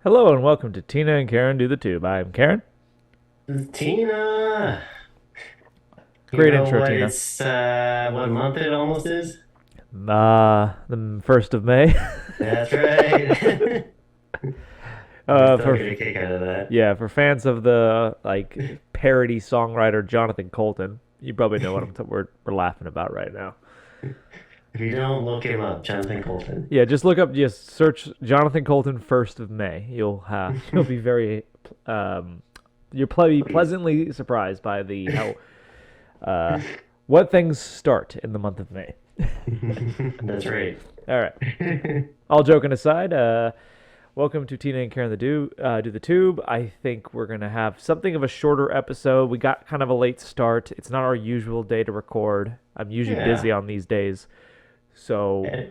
Hello and welcome to Tina and Karen Do the Tube. I'm Karen. Tina, you Great know intro, what Tina. what month it almost is? The 1st of May. That's right. I still For get a kick out of that. yeah, for fans of the parody songwriter Jonathan Colton, you probably know what we're laughing about right now. If you don't look him up, Jonathan Colton. Yeah, just search Jonathan Colton 1st of May. You'll be very you'll be Please. pleasantly surprised by the how what things start in the month of May. That's right. All right. All joking aside, welcome to Tina and Karen do the tube. I think we're gonna have something of a shorter episode. We got kind of a late start. It's not our usual day to record. I'm usually busy Yeah. on these days, so And,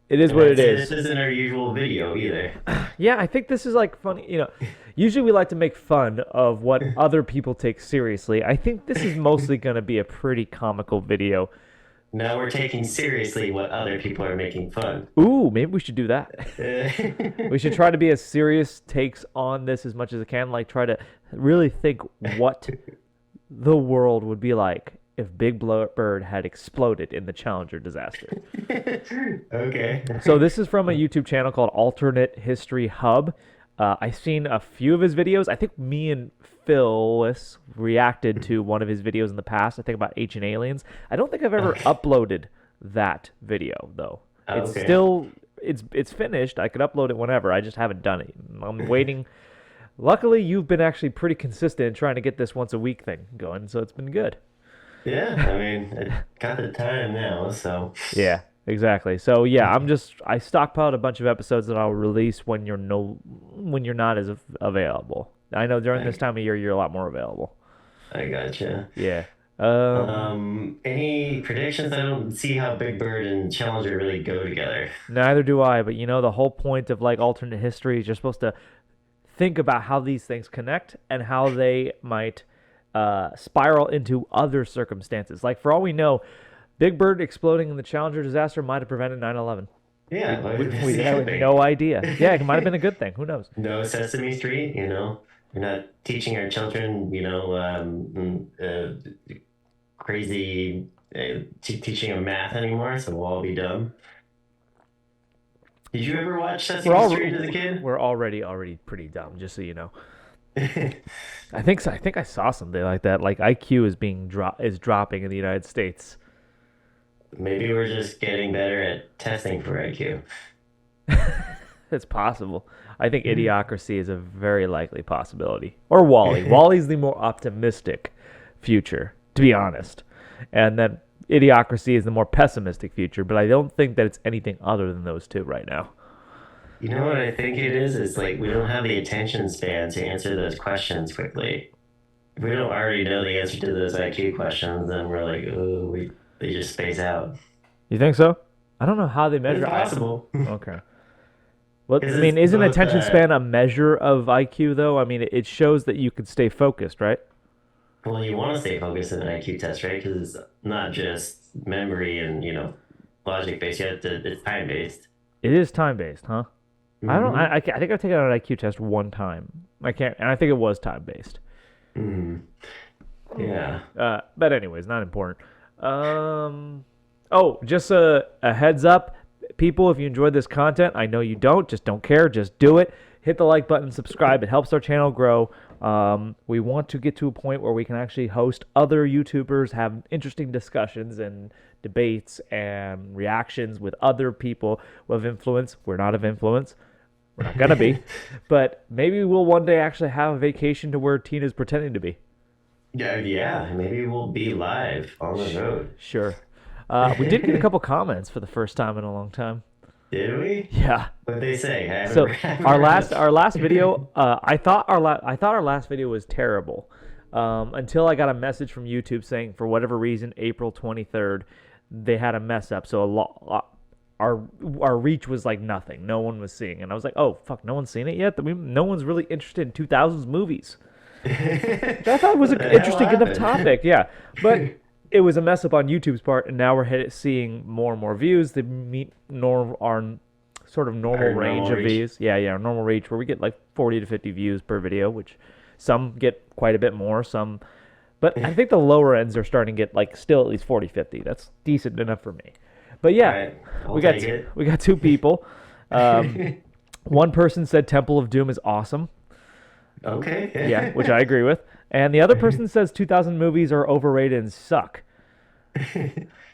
it is and what I'd it say this is. isn't our usual video either. Yeah, I think this is like funny. Usually we like to make fun of what other people take seriously. I think this is mostly gonna be a pretty comical video. Now we're taking seriously what other people are making fun. Ooh, maybe we should do that. We should Uh, try to be as serious takes on this as much as I can. Like, try to really think what the world would be like if Big Bird had exploded in the Challenger disaster. Okay. So this is from a YouTube channel called Alternate History Hub. I've seen a few of his videos. I think me and Phyllis reacted to one of his videos in the past. I think about ancient aliens. I don't think I've ever Okay. uploaded that video though. It's Okay. still it's finished. I could upload it whenever. I just haven't done it. I'm waiting. Luckily, you've been actually pretty consistent in trying to get this once a week thing going, so it's been good. Yeah, I mean, I got the time now, so. Yeah, exactly. So yeah, I stockpiled a bunch of episodes that I'll release when you're not as available. I know during this I, time of year you're a lot more available. I gotcha. Yeah. Um, Any predictions? I don't see how Big Bird and Challenger really go together. Neither do I, but the whole point of like alternate history is you're supposed to think about how these things connect and how they might spiral into other circumstances. Like for all we know, Big Bird exploding in the Challenger disaster might have prevented 9/11. Yeah, We, well, we, that's we the good had no idea. thing. Yeah, it might have been a good thing. Who knows? No Sesame Street, We're not teaching our children, crazy teaching them math anymore, so we'll all be dumb. Did you ever watch We're Sesame Street as a all kid? we're already pretty dumb, just so you know. I think so. I think I saw something like that. Like IQ is dropping in the United States. Maybe we're just getting better at testing for IQ. It's possible. I think Idiocracy is a very likely possibility. Or Wally. Wally's the more optimistic future, to be honest. And then Idiocracy is the more pessimistic future, but I don't think that it's anything other than those two right now. You know what I think it is? It's like we don't have the attention span to answer those questions quickly. If we don't already know the answer to those IQ questions, then we're like, oh, they just space out. You think so? I don't know how they It's measure. possible. Okay. Well, I Because mean, it's isn't both attention span a measure of IQ though? I mean, it shows that you could stay focused, right? well, you want to stay focused in an IQ test, right? Because it's not just memory and logic based. You have to. It's time based. It is time based, huh? I don't. Mm-hmm. I think I've taken an IQ test one time. I can't, and I think it was time based. Mm-hmm. Yeah. But anyways, not important. Um. Oh, just a heads up, people. If you enjoyed this content, I know you don't. Just don't care. Just do it. Hit the like button, subscribe. It helps our channel grow. We want to get to a point where we can actually host other YouTubers, have interesting discussions and debates and reactions with other people of influence. We're not of influence. We're not gonna be, but maybe we'll one day actually have a vacation to where Tina's pretending to be. Yeah. Yeah. Maybe we'll be live on the road. Sure. We did get a couple comments for the first time in a long time. Did we? Yeah. What'd they say? So I haven't our read last them. our last video, I thought our last video was terrible, until I got a message from YouTube saying for whatever reason April 23rd they had a mess up. So our reach was like nothing. No one was seeing, and I was like, oh fuck, no one's seen it yet. No one's really interested in 2000s movies. Which I thought was What an the hell interesting enough happened? topic. Yeah, but it was a mess up on YouTube's part, and now we're seeing more and more views that meet our sort of normal Our range normal of reach. views. Yeah, yeah, our normal reach where we get like 40 to 50 views per video, which some get quite a bit more, some. But I think the lower ends are starting to get like still at least 40, 50. That's decent enough for me. But All yeah, right, I'll we got take it. we got two people. One person said Temple of Doom is awesome. Yeah, Okay. which I agree with. And the other person says 2000 movies are overrated and suck.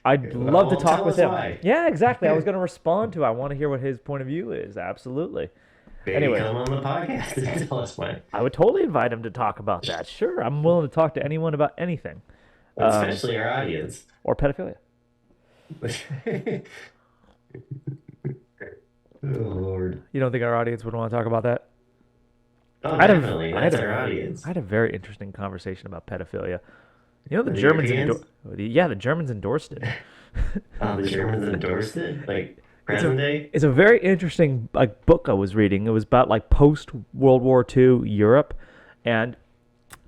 I'd love to Well, talk tell with us him. why. Yeah, exactly. I was going to respond to. I want to hear what his point of view is. Absolutely. Maybe Anyways, come on the podcast and tell us why. I would totally invite him to talk about that. Sure, I'm willing to talk to anyone about anything, Especially our audience. or pedophilia. Oh, Lord. You don't think our audience would want to talk about that? Oh, I had a- definitely. I had That's a- our audience. I had a very interesting conversation about pedophilia. You know, the The Germans Europeans? yeah, the Germans endorsed it. Oh, the Germans endorsed it? Like, present day? It's a very interesting like book I was reading. It was about like post World War II Europe, and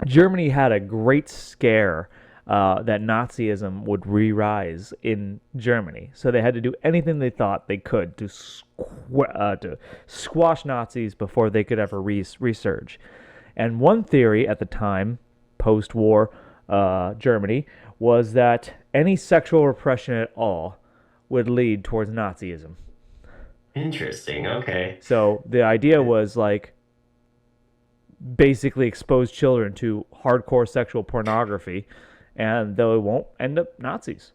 Germany had a great scare that Nazism would re-rise in Germany. So they had to do anything they thought they could to squash Nazis before they could ever resurge. And one theory at the time, post-war Germany, was that any sexual repression at all would lead towards Nazism. Interesting. Okay. So the idea was like basically expose children to hardcore sexual pornography, and they won't end up Nazis.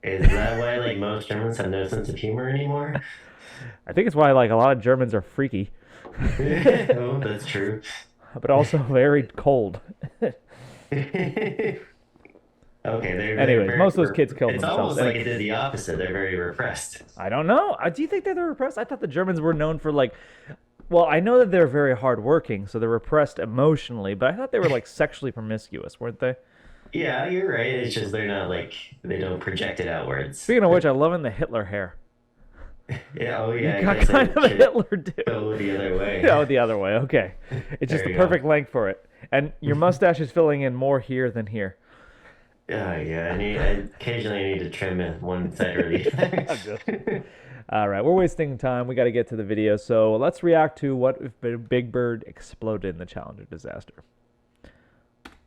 Is that why, like, most Germans have no sense of humor anymore? I think it's why like a lot of Germans are freaky, Oh, that's true. but also very cold. Okay, they're Anyways, very, most of those kids killed it's themselves. almost like it did the opposite. They're very repressed. I don't know. Do you think that they're repressed? I thought the Germans were known for like, well, I know that they're very hardworking, so they're repressed emotionally, but I thought they were like sexually promiscuous, weren't they? Yeah, you're right. It's just they're not like they don't project it outwards. Speaking of which, I'm loving the Hitler hair. Yeah, oh yeah, You I got guess kind it of a should Hitler dude. go the other way. No, the other way. Okay. It's just There the you go. perfect length for it. And your mustache is filling in more here than here. Yeah, I occasionally need to trim it one side or the other. All right, we're wasting time. We got to get to the video. So let's react to what if Big Bird exploded in the Challenger disaster.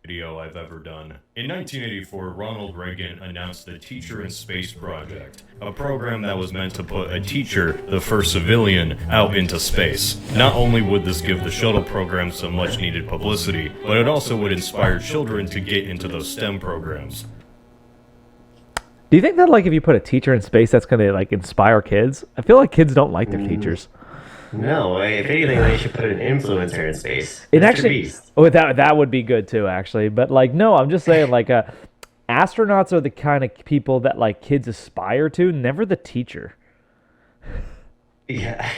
Video I've ever done. In 1984, Ronald Reagan announced the Teacher in Space Project, a program that was meant to put a teacher, the first civilian, out into space. Not only would this give the shuttle program some much needed publicity, but it also would inspire children to get into those STEM programs. Do you think that like if you put a teacher in space, that's gonna like inspire kids? I feel like kids don't like their teachers. No, if anything, they should put an influencer in space. It Mr. actually, Beast. oh, that would be good too, actually. But like, no, I'm just saying, like, astronauts are the kind of people that like kids aspire to, never the teacher. Yeah.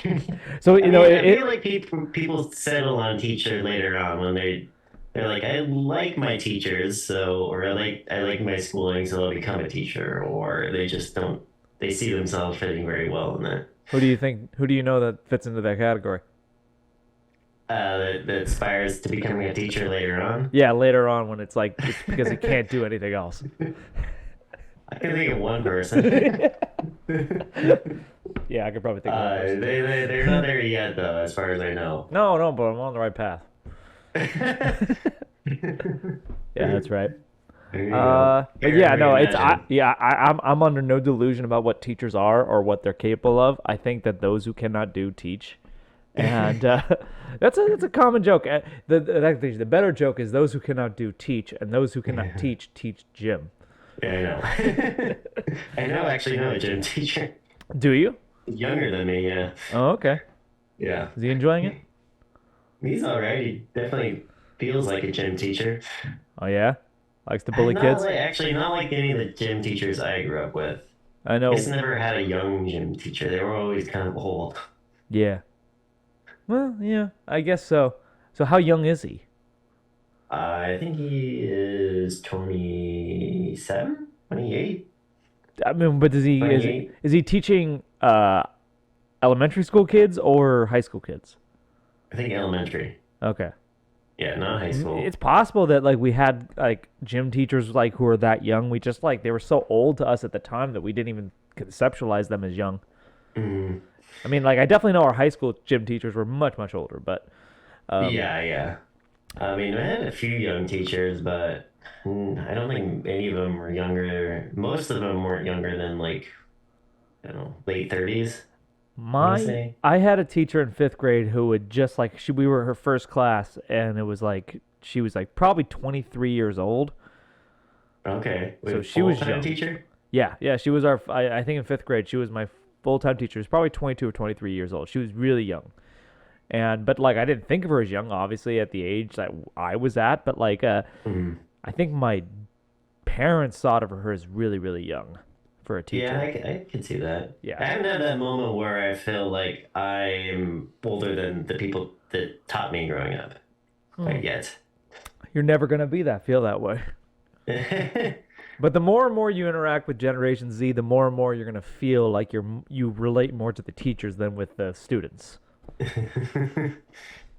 So I you know, mean, I it, feel like people settle on teacher later on when they're like, I like my teachers, so or I like my schooling, so I'll become a teacher, or they just don't they see themselves fitting very well in that. who do you think? Who do you know that fits into that category? That aspires to becoming a teacher later on. Yeah, later on when it's like it's because it can't do anything else. I can think of one person. Yeah, I could probably think of one person. They're not there yet, though, as far as I know. No, but I'm on the right path. Yeah, that's right. There you go. But yeah, no, Imagine. I'm under no delusion about what teachers are or what they're capable of. I think that those who cannot do teach, and that's a common joke. The better joke is those who cannot do teach, and those who cannot teach gym. Yeah, I know. I know, actually know a gym teacher. Do you? Younger than me, yeah. Oh, okay. Yeah. Is he enjoying it? He's all right. He definitely feels like a gym teacher. Oh yeah, likes to bully Not kids. like, actually, not like any of the gym teachers I grew up with. I know. I just never had a young gym teacher. They were always kind of old. Yeah. Well, yeah, I guess so. So how young is he? I think he is 27, 28. I mean, but is 28. he teaching elementary school kids or high school kids? I think elementary. Okay. Yeah, not high school. It's possible that like we had like gym teachers like who were that young. We just like they were so old to us at the time that we didn't even conceptualize them as young. Mm, I mean, like I definitely know our high school gym teachers were much older, but yeah, yeah. I mean, I had a few young teachers, but I don't think any of them were younger. Most of them weren't younger than like, I don't know, late 30s, I want to my say. I had a teacher in fifth grade who would just like we were her first class, and it was like she was like probably 23 years old. Okay. So Wait, she was full-time young. teacher? Yeah, she was our. I think in fifth grade she was my full time teacher. She was probably 22 or 23 years old. She was really young, and but like I didn't think of her as young, obviously at the age that I was at. But like Mhm. I think my parents thought of her as really young for a Yeah, teacher. I can see that. Yeah, I haven't had that moment where I feel like I'm older than the people that taught me growing up quite yet. you're never gonna be that feel that way. But the more and more you interact with Generation Z, the more and more you're gonna feel like you relate more to the teachers than with the students.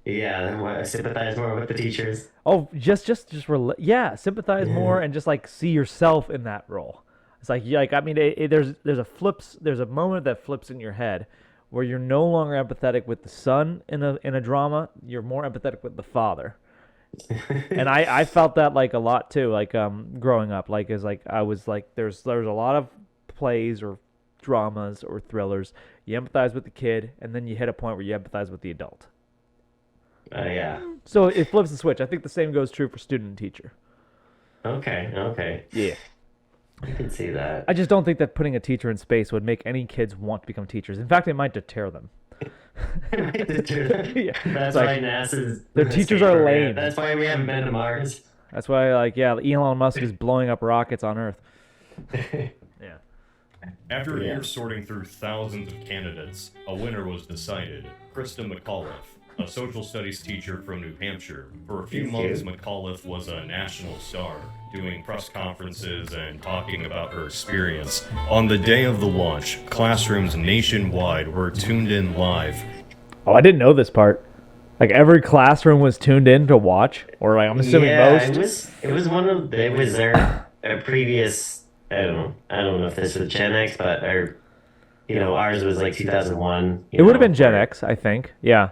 Yeah, I sympathize more with the teachers. Oh, yeah, sympathize more and just like see yourself in that role. It's like I mean, there's a moment that flips in your head where you're no longer empathetic with the son in a drama. You're more empathetic with the father. And I felt that like a lot too, like growing up, like is like I was like there's a lot of plays or dramas or thrillers. You empathize with the kid, and then you hit a point where you empathize with the adult. Yeah. So it flips the switch. I think the same goes true for student and teacher. Okay, okay. Yeah. I can see that. I just don't think that putting a teacher in space would make any kids want to become teachers. In fact, it might deter them. Yeah. That's It's why like NASA's their the teachers space are program. lame. That's why we haven't been to Mars. That's why, like, yeah, Elon Musk is blowing up rockets on Earth. Yeah. After a Yeah. year sorting through thousands of candidates, a winner was decided. Krista McAuliffe, a social studies teacher from New Hampshire. For a few months, McAuliffe was a national star, doing press conferences and talking about her experience. On the day of the launch, classrooms nationwide were tuned in live. Oh, I didn't know this part. Like every classroom was tuned in to watch, or like I'm assuming Yeah, most. it was one of it was their a previous I don't know if this was Gen X, but our ours was like 2001. It would have been Gen X, I think. Yeah.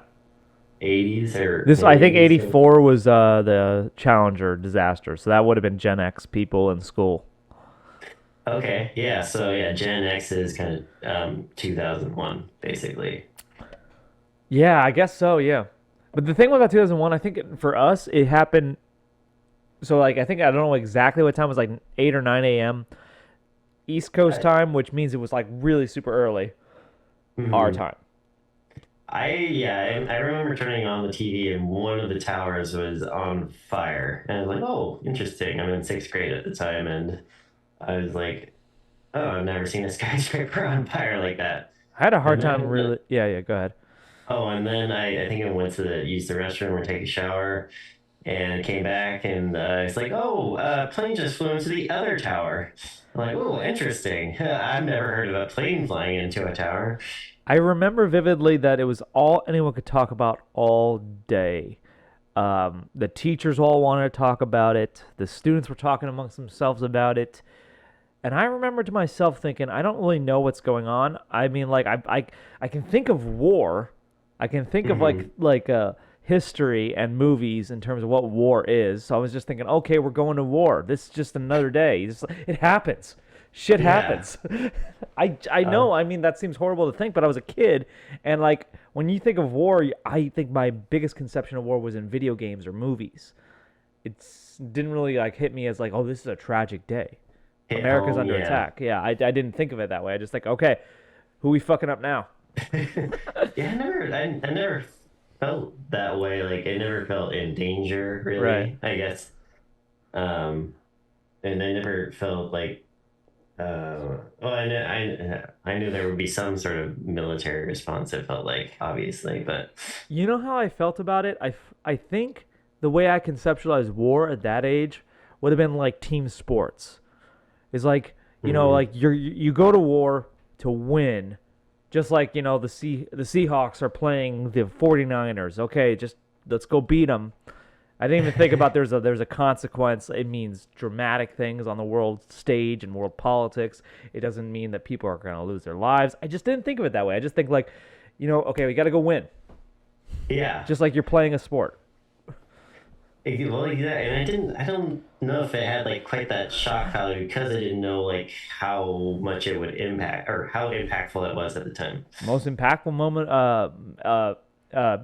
80s or This I think 80s. 84 was the Challenger disaster, so that would have been Gen X people in school. Okay, yeah, so yeah, Gen X is kind of 2001 basically. Yeah, I guess so. Yeah, but the thing about 2001, I think for us it happened. So like I think I don't know exactly what time it was, like 8 or 9 a.m. East Coast time, which means it was like really super early our time. I remember turning on the TV and one of the towers was on fire, and I was like, oh, interesting. I'm in sixth grade at the time, and I was like, oh, I've never seen a skyscraper on fire like that. I had a hard And time then, really. Yeah. Go ahead. oh, and then I think I went to use the restroom or take a shower, and came back, and it's like, oh, a plane just flew into the other tower. I'm like, oh, interesting. I've never heard of a plane flying into a tower. I remember vividly that it was all anyone could talk about all day. The teachers all wanted to talk about it. The students were talking amongst themselves about it. And I remember to myself thinking, I don't really know what's going on. I mean, like I can think of war. I can think of like history and movies in terms of what war is. So I was just thinking, okay, we're going to war. This is just another day. It happens. Shit happens. I know. I mean, that seems horrible to think, but I was a kid, and like when you think of war, I think my biggest conception of war was in video games or movies. It didn't really like hit me as like, oh, this is a tragic day. Hit America's home, under yeah. attack. Yeah, I didn't think of it that way. I just think, okay, who we fucking up now? Yeah, I never felt that way. Like I never felt in danger, really. Right. I guess. And I never felt like. Well, I knew there would be some sort of military response. It felt like, obviously, but You know how I felt about it? I think the way I conceptualized war at that age would have been like team sports. It's like, you know, like you go to war to win, just like, you know, the Seahawks are playing the 49ers. Okay, just let's go beat them. I didn't even think about there's a consequence. It means dramatic things on the world stage and world politics. It doesn't mean that people are going to lose their lives. I just didn't think of it that way. I just think like, okay, we got to go win. Yeah. Just like you're playing a sport. Well, yeah, and I don't know if it had like quite that shock value because I didn't know like how much it would impact or how impactful it was at the time. Most impactful moment,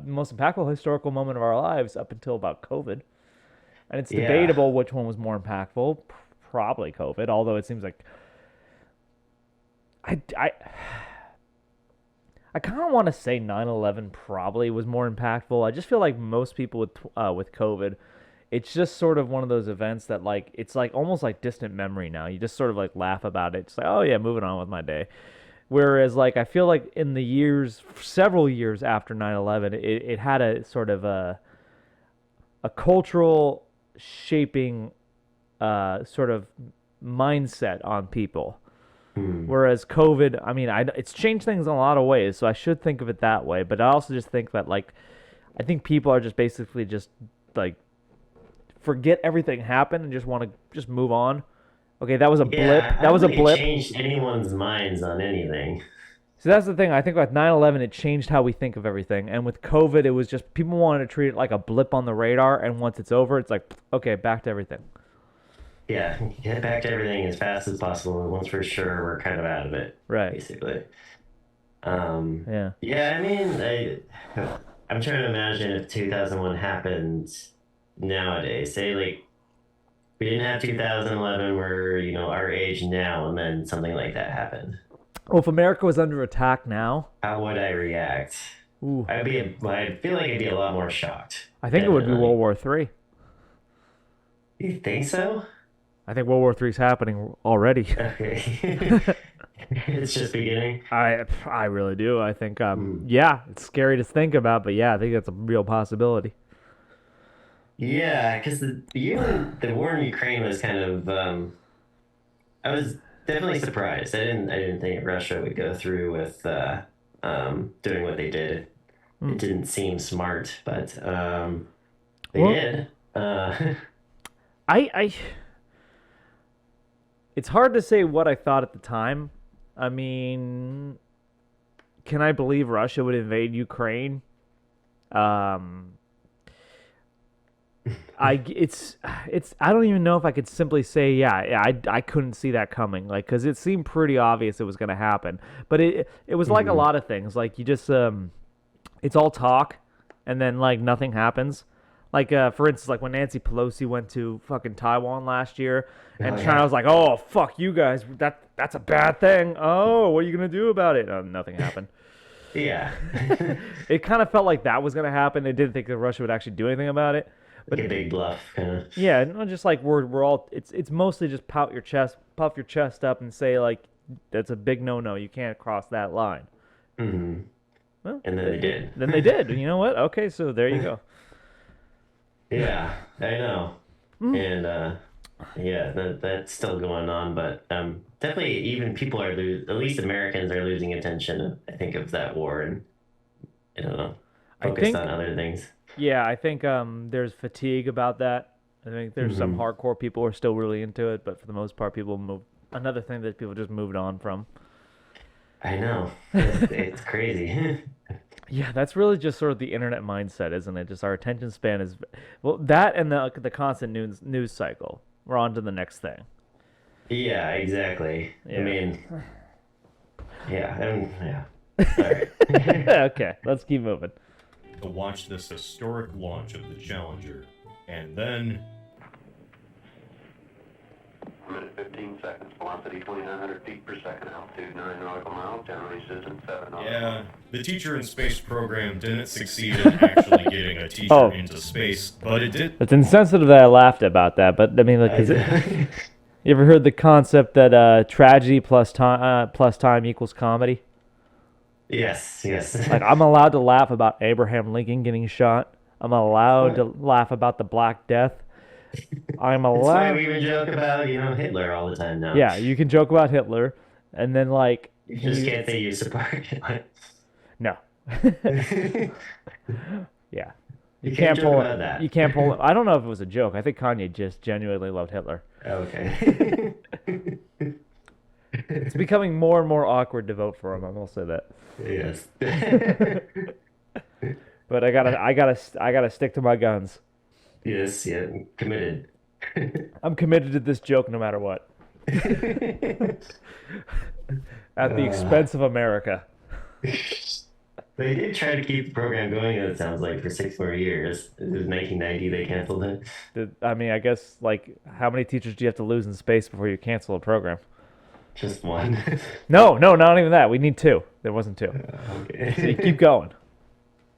most impactful historical moment of our lives up until about COVID. And it's Yeah. debatable which one was more impactful. Probably COVID, although it seems like I kind of want to say 9/11 probably was more impactful. I just feel like most people with COVID, it's just sort of one of those events that like it's like almost like distant memory now. You just sort of like laugh about it. It's like, oh yeah, moving on with my day. Whereas like I feel like in the several years after 9/11, it had a sort of a cultural shaping sort of mindset on people. Whereas COVID, I mean, it's changed things in a lot of ways, so I should think of it that way. But I also just think that, like, I think people are just basically just, like, forget everything happened and just want to just move on. Okay, that was a blip. I That was a don't think it blip. changed anyone's minds on anything. So that's the thing. I think with 9/11, it changed how we think of everything. And with COVID, it was just people wanted to treat it like a blip on the radar. And once it's over, it's like, okay, back to everything. Yeah, get back to everything as fast as possible, and once we're sure we're kind of out of it, Right. basically. Yeah. Yeah, I mean, I'm trying to imagine if 2001 happened nowadays. Say, like, we didn't have 2011, we're, our age now, and then something like that happened. Well, if America was under attack now, How would I react? ooh, I feel like I'd be a lot more shocked. I think it would be Definitely. World War III. You think so? I think World War III is happening already. Okay. It's just beginning. I really do. I think yeah, it's scary to think about, but yeah, I think that's a real possibility. Yeah, because the war in Ukraine was kind of I was definitely surprised. I didn't think Russia would go through with doing what they did. It didn't seem smart, but they Well- did. I it's hard to say what I thought at the time. I mean, can I believe Russia would invade Ukraine? It's I don't even know if I could simply say I couldn't see that coming, like, because it seemed pretty obvious it was going to happen, but it was like a lot of things, like you just it's all talk and then like nothing happens. Like for instance, like when Nancy Pelosi went to fucking Taiwan last year, and Oh, China yeah. was like, "Oh fuck you guys, that's a bad thing. Oh, what are you gonna do about it?" Nothing happened. Yeah. It kind of felt like that was gonna happen. They didn't think that Russia would actually do anything about it. Like a big bluff, kind of. Yeah, no, just like we're all it's mostly just puff your chest up and say like that's a big no. You can't cross that line. Mm-hmm. Well, And then they did. Then they did. You know what? Okay, so there you go. Yeah, I know. And yeah, that's still going on, but definitely even people are at least Americans are losing attention, I think, of that war, and I don't know, I focused think- on other things. Yeah, I think there's fatigue about that. I think there's some hardcore people who are still really into it, but for the most part, people move. Another thing that people just moved on from. I know. It's crazy. Yeah, that's really just sort of the internet mindset, isn't it? Just our attention span is, well, that and the constant news cycle. We're on to the next thing. Yeah, exactly. Yeah. I mean, yeah. All right. Okay, let's keep moving. To watch this historic launch of the Challenger, and then 1 minute 15 seconds, velocity 2,900 feet per second, altitude 9 nautical miles, general resistance 7 nautical yeah, miles. the teacher in space program didn't succeed in actually getting a teacher Oh. into space, but it did. It's insensitive that I laughed about that, but I mean, like, you ever heard the concept that tragedy plus time equals comedy? Yes. Like, I'm allowed to laugh about Abraham Lincoln getting shot. I'm allowed to laugh about the Black Death. I'm That's why allowed. we even joke about, Hitler all the time now. Yeah, you can joke about Hitler, and then like You just can't say you support Hitler. no. Yeah, You can't joke pull about that. You can't pull. I don't know if it was a joke. I think Kanye just genuinely loved Hitler. Okay. It's becoming more and more awkward to vote for him. I will say that. Yes. But I gotta stick to my guns. Yes, yeah, committed. I'm committed to this joke no matter what. At the expense of America. They did try to keep the program going, it sounds like, for 6 more years. It was 1990 they canceled it. I mean, I guess, like, how many teachers do you have to lose in space before you cancel a program? Just one. No, not even that. We need 2. There wasn't 2. Okay. So you keep going.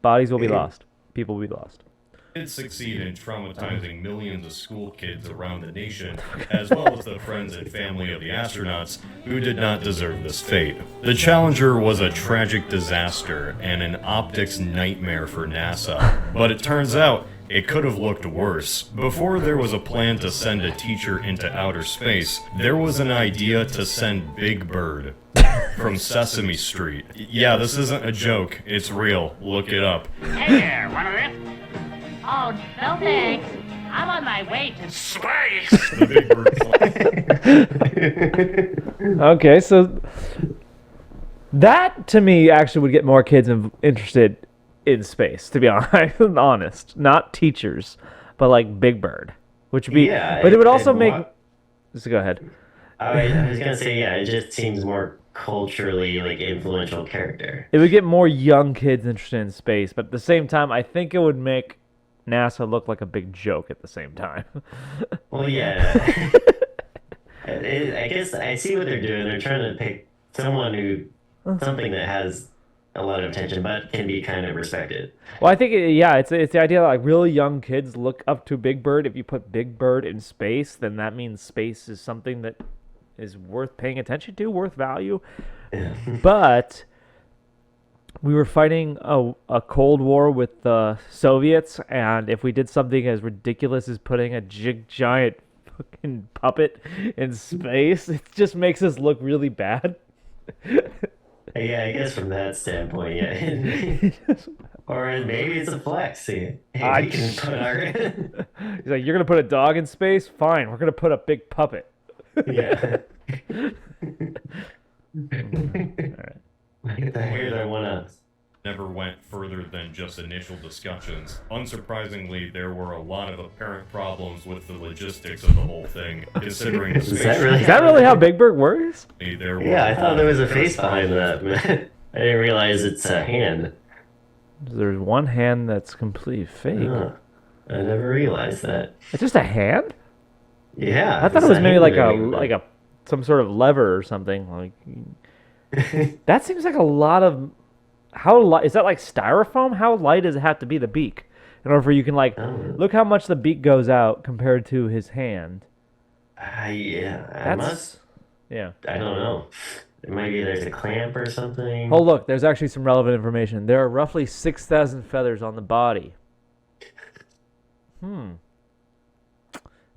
Bodies will be lost. People will be lost. Did succeed in traumatizing millions of school kids around the nation, as well as the friends and family of the astronauts who did not deserve this fate. The Challenger was a tragic disaster and an optics nightmare for NASA, but it turns out it could have looked worse. Before there was a plan to send a teacher into outer space, there was an idea to send Big Bird from Sesame Street. Yeah, this isn't a joke, it's real. Look it up. Hey there, one of this? Oh, no thanks. I'm on my way to space. The Big Bird plan. Okay, so that to me actually would get more kids interested in space, to be honest. Not teachers, but like Big Bird, which would be. Yeah, but it would also make. Just go ahead. I was gonna say, yeah, it just seems more culturally like influential character. It would get more young kids interested in space, but at the same time, I think it would make NASA look like a big joke at the same time. Well, yeah. I guess I see what they're doing. They're trying to pick something that has a lot of attention, but can be kind of respected. Well, I think, it's the idea that like really young kids look up to Big Bird. If you put Big Bird in space, then that means space is something that is worth paying attention to, worth value. But we were fighting a Cold War with the Soviets, and if we did something as ridiculous as putting a giant fucking puppet in space, it just makes us look really bad. Yeah, I guess from that standpoint, yeah. Or maybe it's a flex. See, hey, we can put our He's like, you're gonna put a dog in space? Fine, we're gonna put a big puppet. yeah. All right. Here's our one-ups. Never went further than just initial discussions. Unsurprisingly, there were a lot of apparent problems with the logistics of the whole thing, considering the space. Is that really how Big Bird works? There were Yeah, I thought there was a face behind that, man. I didn't realize it's a hand. There's one hand that's completely fake. I never realized that. It's just a hand? Yeah. I thought it was maybe like a some sort of lever or something. Like that seems like a lot of. How light is that? Like styrofoam? How light does it have to be, the beak, in order for you can look how much the beak goes out compared to his hand? Yeah. Yeah. I don't know. Maybe there's a clamp or something. Oh look, there's actually some relevant information. There are roughly 6,000 feathers on the body.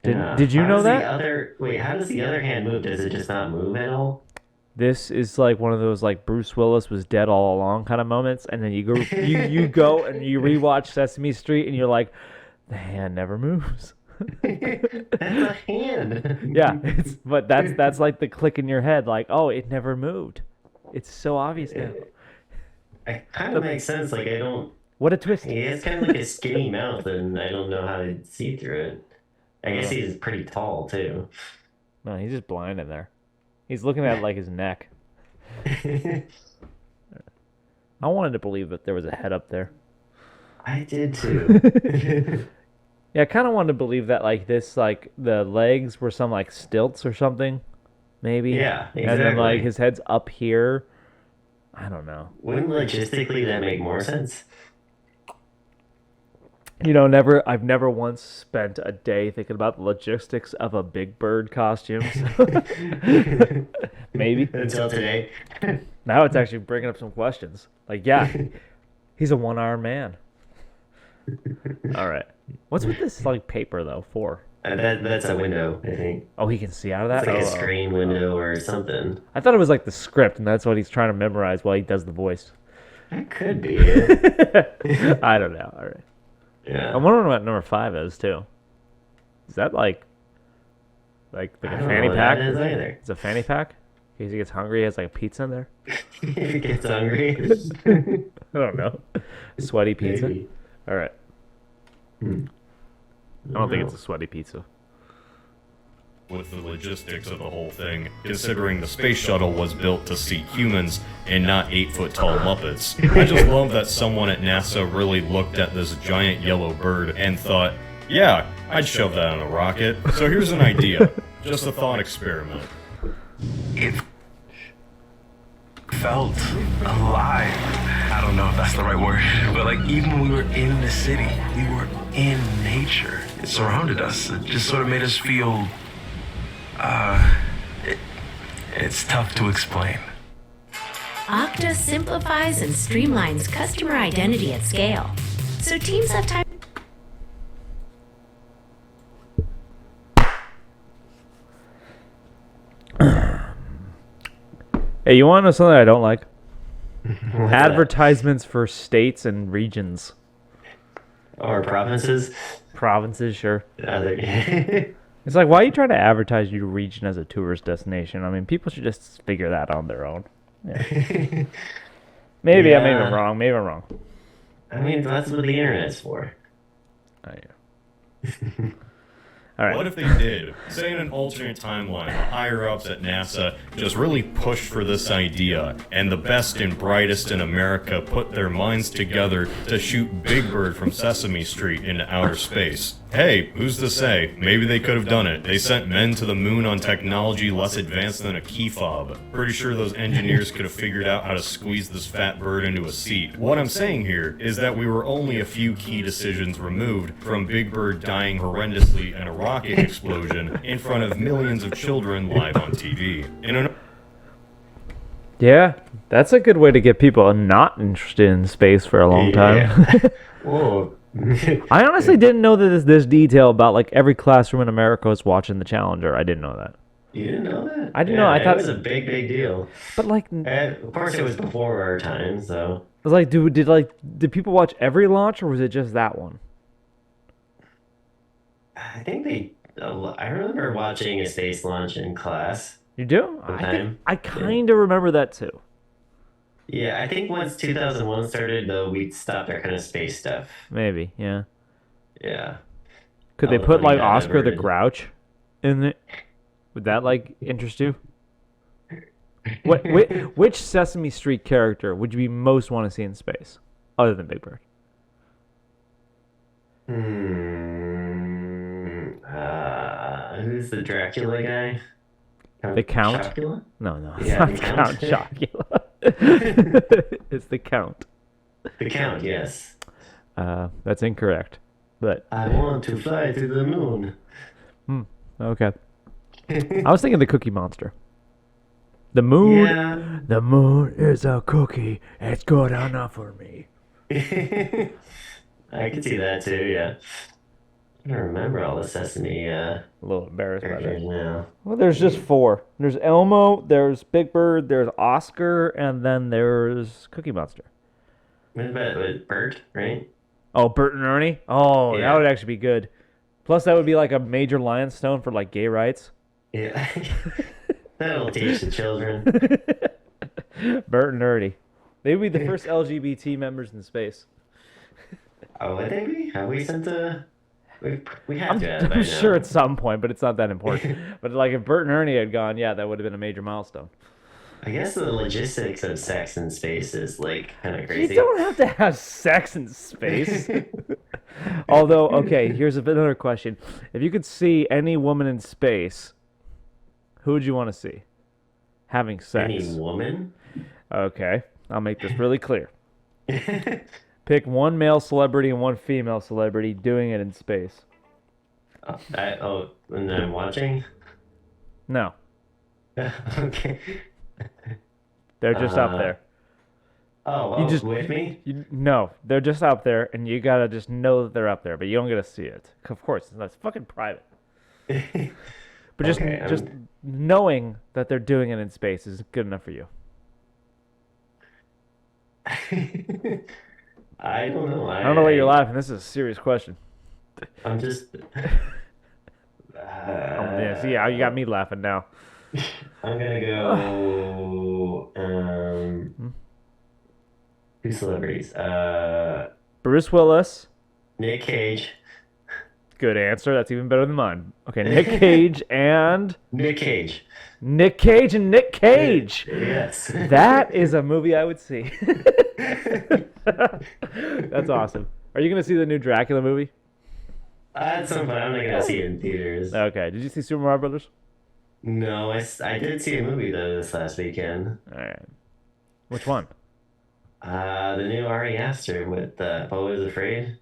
Did you know that? How does the other hand move? Does it just not move at all? This is like one of those like Bruce Willis was dead all along kind of moments, and then you go you go and you rewatch Sesame Street, and you're like, the hand never moves. That's a hand. Yeah, but that's like the click in your head, like, oh, it never moved. It's so obvious now. It kind of makes sense. Like, I don't. What a twist! He has kind of like a skinny mouth, and I don't know how to see through it. I guess he's pretty tall too. No, he's just blind in there. He's looking at like his neck. I wanted to believe that there was a head up there. I did too. Yeah, I kind of wanted to believe that like this, like the legs were some like stilts or something, maybe. Yeah, exactly. And then like his head's up here. I don't know. Wouldn't logistically that make more sense? You know, I've never once spent a day thinking about the logistics of a Big Bird costume. Maybe. Until today. Now it's actually bringing up some questions. Like, yeah, he's a one-armed man. All right. What's with this like paper though for? That's a window, I think. Oh, he can see out of that? It's like a screen window or something. I thought it was like the script, and that's what he's trying to memorize while he does the voice. That could be. I don't know. All right. Yeah. I'm wondering what number 5 is too. Is that like a I don't fanny know what pack? that is either. It's a fanny pack. In case he gets hungry, he has like a pizza in there. If he gets hungry. I don't know. Sweaty pizza. Maybe. All right. Hmm. I don't think it's a sweaty pizza. With the logistics of the whole thing, considering the space shuttle was built to seat humans and not 8-foot-tall Muppets. I just love that someone at NASA really looked at this giant yellow bird and thought, yeah, I'd shove that on a rocket. So here's an idea. Just a thought experiment. It felt alive. I don't know if that's the right word, but like even when we were in the city, we were in nature. It surrounded us. It just sort of made us feel, it's tough to explain. Okta simplifies and streamlines customer identity at scale, so teams have time. Hey, you want to know something I don't like? Advertisements for states and regions. Or provinces. Provinces, sure. Other. It's like, why are you trying to advertise your region as a tourist destination? I mean, people should just figure that out on their own. Yeah. Maybe I'm even wrong. Maybe I'm wrong. I mean, that's what the internet's for. Oh, yeah. All right. What if they did? Say in an alternate timeline, the higher-ups at NASA just really pushed for this idea, and the best and brightest in America put their minds together to shoot Big Bird from Sesame Street into outer space. Hey, who's to say? Maybe they could have done it. They sent men to the moon on technology less advanced than a key fob. Pretty sure those engineers could have figured out how to squeeze this fat bird into a seat. What I'm saying here is that we were only a few key decisions removed from Big Bird dying horrendously in a rocket explosion in front of millions of children live on TV. Yeah, that's a good way to get people not interested in space for a long time. Whoa. I honestly didn't know that this detail about like every classroom in America was watching the Challenger. I didn't know that. You didn't know that? I didn't know. I thought it was a big deal. But like, Of course, it was before our time, so. it was like, did people watch every launch or was it just that one? I think I remember watching a space launch in class. You do? Time. I kind of remember that too. Yeah, I think once 2001 started, though, we stopped that kind of space stuff. Maybe, yeah. Yeah. Could All they the put funny like guys Oscar ever the did. Grouch in it? Would that like interest you? Which Sesame Street character would you be most want to see in space, other than Big Bird? Who's the Dracula guy? The Count? Chocula? No, it's Yeah, not the Count Count. Chocula. It's the Count. The Count, yes. That's incorrect. But I want to fly to the moon. okay. I was thinking the Cookie Monster. The moon. Yeah. The moon is a cookie. It's good enough for me. I can see that too, yeah. I don't remember all the Sesame A little embarrassed by characters that. now. Well, there's just 4. There's Elmo, there's Big Bird, there's Oscar, and then there's Cookie Monster. What about with Bert, right? Oh, Bert and Ernie? Oh, Yeah. that would actually be good. Plus, that would be like a major Lionstone for like gay rights. Yeah. That'll teach the children. Bert and Ernie. They would be the first LGBT members in space. Oh, would they be? Have we sent a... We have to have by I'm now. sure at some point, but it's not that important. But like if Bert and Ernie had gone, yeah, that would have been a major milestone. I guess the logistics of sex in space is like kind of You crazy. don't have to have sex in space. Although, okay, here's another question. If you could see any woman in space, who would you want to see having sex? Any woman? Okay, I'll make this really clear. Pick one male celebrity and one female celebrity doing it in space. And I'm watching? No, Okay. they're just up there. Oh, just- with me? No, they're just up there, and you gotta just know that they're up there, but you don't get to see it. Of course, that's fucking private. But just Okay, just knowing that they're doing it in space is good enough for you. I don't know. I don't know why you're laughing. This is a serious question. I'm just. Yeah, see, you got me laughing now. I'm gonna go. Two celebrities. Bruce Willis. Nick Cage. Good answer. That's even better than mine. Okay, Nick Cage and Nick Cage. Nick Cage and Nick Cage. Yes. That is a movie I would see. That's awesome. Are you gonna see the new Dracula movie? At some point, I'm not gonna see it in theaters. Okay. Did you see Super Mario Brothers? No, I did see a movie though this last weekend. All right. Which one? The new Ari Aster with Bo is Afraid.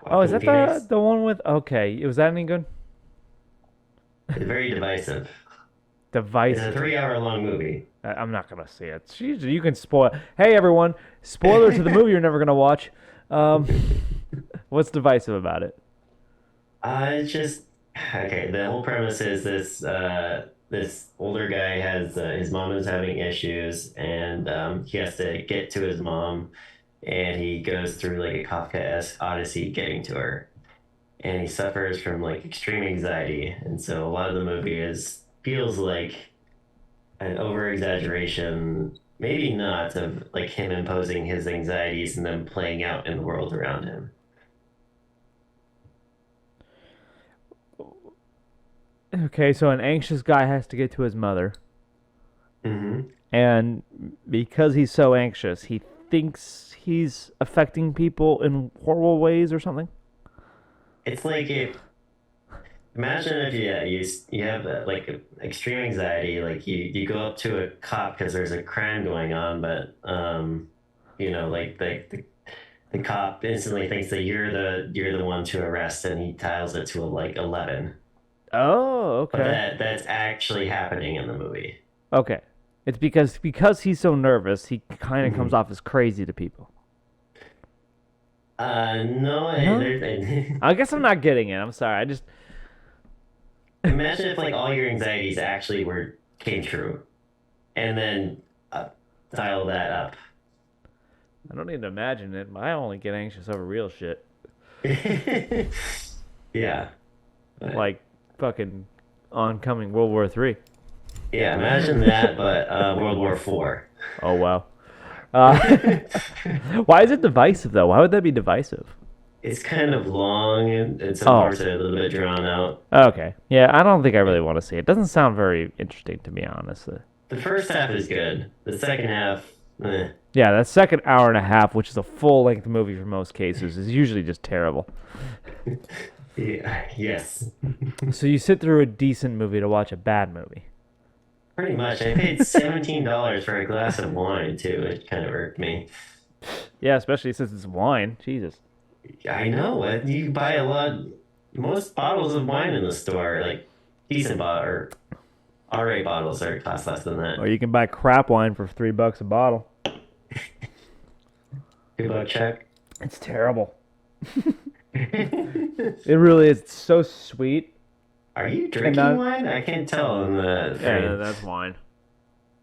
Oh, is that Phoenix. the one with? Okay. Was that any good? It's very divisive. It's Divisive. a 3-hour-long movie. I'm not gonna see it. Jeez, you can spoil. Hey everyone, spoiler to the movie you're never gonna watch. What's divisive about it? It's just okay. The whole premise is this older guy has his mom is having issues, and he has to get to his mom, and he goes through like a Kafka-esque odyssey getting to her, and he suffers from like extreme anxiety, and so a lot of the movie feels like an over exaggeration, maybe not, of like him imposing his anxieties and then playing out in the world around him. Okay, so an anxious guy has to get to his mother, Mm-hmm. and because he's so anxious, he thinks he's affecting people in horrible ways or something. It's like imagine if you have like extreme anxiety, like you go up to a cop because there's a crime going on, but like the cop instantly thinks that you're the one to arrest, and he dials it to like 11. Oh, But okay. that's actually happening in the movie. Okay. It's because he's so nervous, he kind of comes off as crazy to people. No, No? I I guess I'm not getting it. I'm sorry. I just imagine if like all your anxieties actually came true, and then dial that up. I don't need to imagine it. I only get anxious over real shit. Yeah. Like fucking oncoming World War III. Yeah, imagine that, but World War IV. Oh wow. Why is it divisive though? Why would that be divisive? It's kind of long, and some Oh. parts are a little bit drawn out. Okay. Yeah, I don't think I really want to see it. It doesn't sound very interesting to me, honestly. The first half is good. The second half, Yeah, that second hour and a half, which is a full-length movie for most cases, is usually just terrible. yeah, yes. So you sit through a decent movie to watch a bad movie. Pretty much. I paid $17 for a glass of wine, too. It kind of irked me. Yeah, especially since it's wine. Jesus. I know. You buy most bottles of wine in the store, like decent bottle, or alright bottles cost less than that. Or you can buy crap wine for $3 a bottle. $2 check. It's terrible. It really is. It's so sweet. Are you drinking wine? I can't tell in the frame. Yeah, that's wine.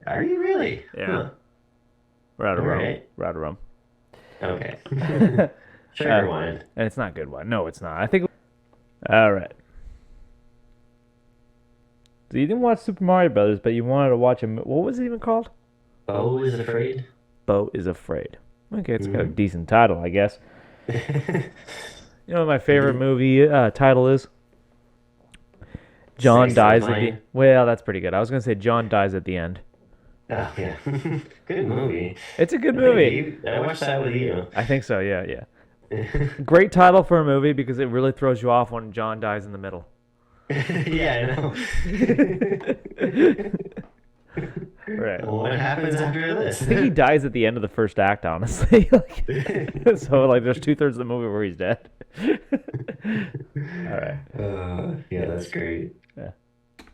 Are you really? Yeah. Huh. We're out of rum. Alright. We're out of rum. Okay. Sugar wine. And it's not good wine. No, it's not. I think. All right. So you didn't watch Super Mario Brothers, but you wanted to watch a. What was it even called? Bo is Afraid? Bo is Afraid. Okay, it's got a decent title, I guess. You know what my favorite movie title is? John Six dies of at the. Mine. Well, that's pretty good. I was gonna say John dies at the end. Oh, yeah. Good movie. It's a good movie. I watched that with you. I think so. Yeah, yeah. Great title for a movie because it really throws you off when John dies in the middle. Yeah, I know. Right. What happens after this? I think he dies at the end of the first act, honestly. So, like, there's 2/3 of the movie where he's dead. All right. Yeah, that's great. Yeah.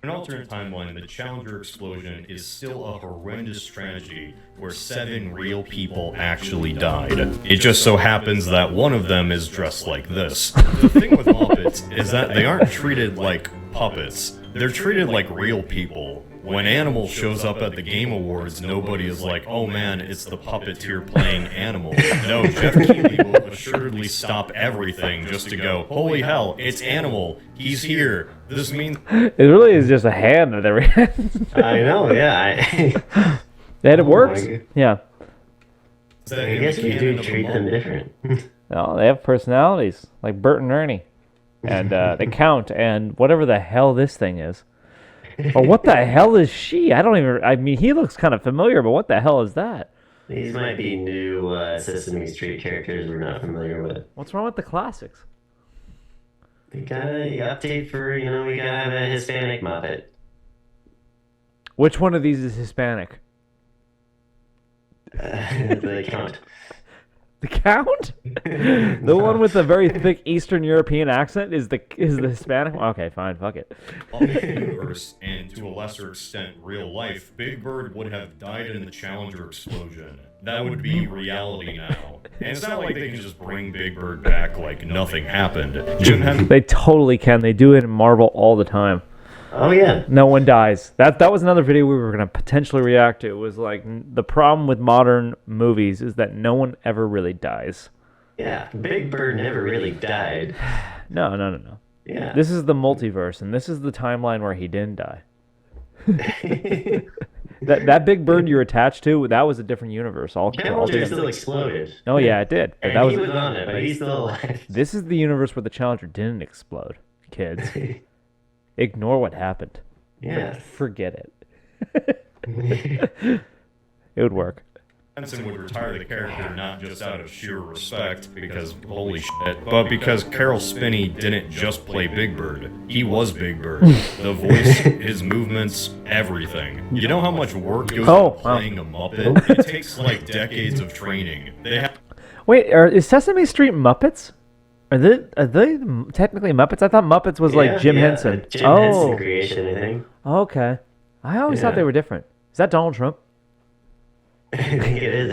In an alternate timeline, the Challenger explosion is still a horrendous tragedy where 7 real people actually died. It just so happens that one of them is dressed like this. The thing with Muppets is that they aren't treated like puppets. They're treated like real people. When Animal shows up at the Game Awards, nobody is like, oh man, it's the puppeteer playing Animal. No, Jeff Keighley will assuredly stop everything just to go, holy hell, it's Animal. He's here. This means... It really is just a hand at every end. I know, yeah. And it Oh works. my God. Yeah. I guess you do treat them different. No, they have personalities, like Bert and Ernie. And they count, and whatever the hell this thing is. Or what the hell is she? I mean, he looks kind of familiar, but what the hell is that? These might be new Sesame Street characters we're not familiar with. What's wrong with the classics? We gotta update for, we gotta have a Hispanic Muppet. Which one of these is Hispanic? The Count. The Count? The one with the very thick Eastern European accent is the Hispanic one? Okay, fine, fuck it. Universe, and to a lesser extent real life, Big Bird would have died in the Challenger explosion. That would be reality now. And it's not like they can just bring Big Bird back like nothing happened. Jim Henson They totally can. They do it in Marvel all the time. Oh, yeah. No one dies. That was another video we were going to potentially react to. It was like, the problem with modern movies is that no one ever really dies. Yeah, Big Bird never really died. No. Yeah. This is the multiverse, and this is the timeline where he didn't die. That Big Bird you're attached to, that was a different universe. Challenger still exploded. Oh, yeah, it did. But And he was on it, but he's still alive. This is the universe where the Challenger didn't explode, kids. Ignore what happened. Yeah. Forget it. It would work. would retire the character not just out of sheer respect, because holy shit, but because Carol Spinney didn't just play Big Bird. He was Big Bird. The voice, his movements, everything. You know how much work goes into playing a Muppet? It takes like decades of training. They have... Wait, is Sesame Street Muppets? Are they technically Muppets? I thought Muppets was like Jim Henson. Jim Henson creation, I think. Okay. I always thought they were different. Is that Donald Trump? I think it is.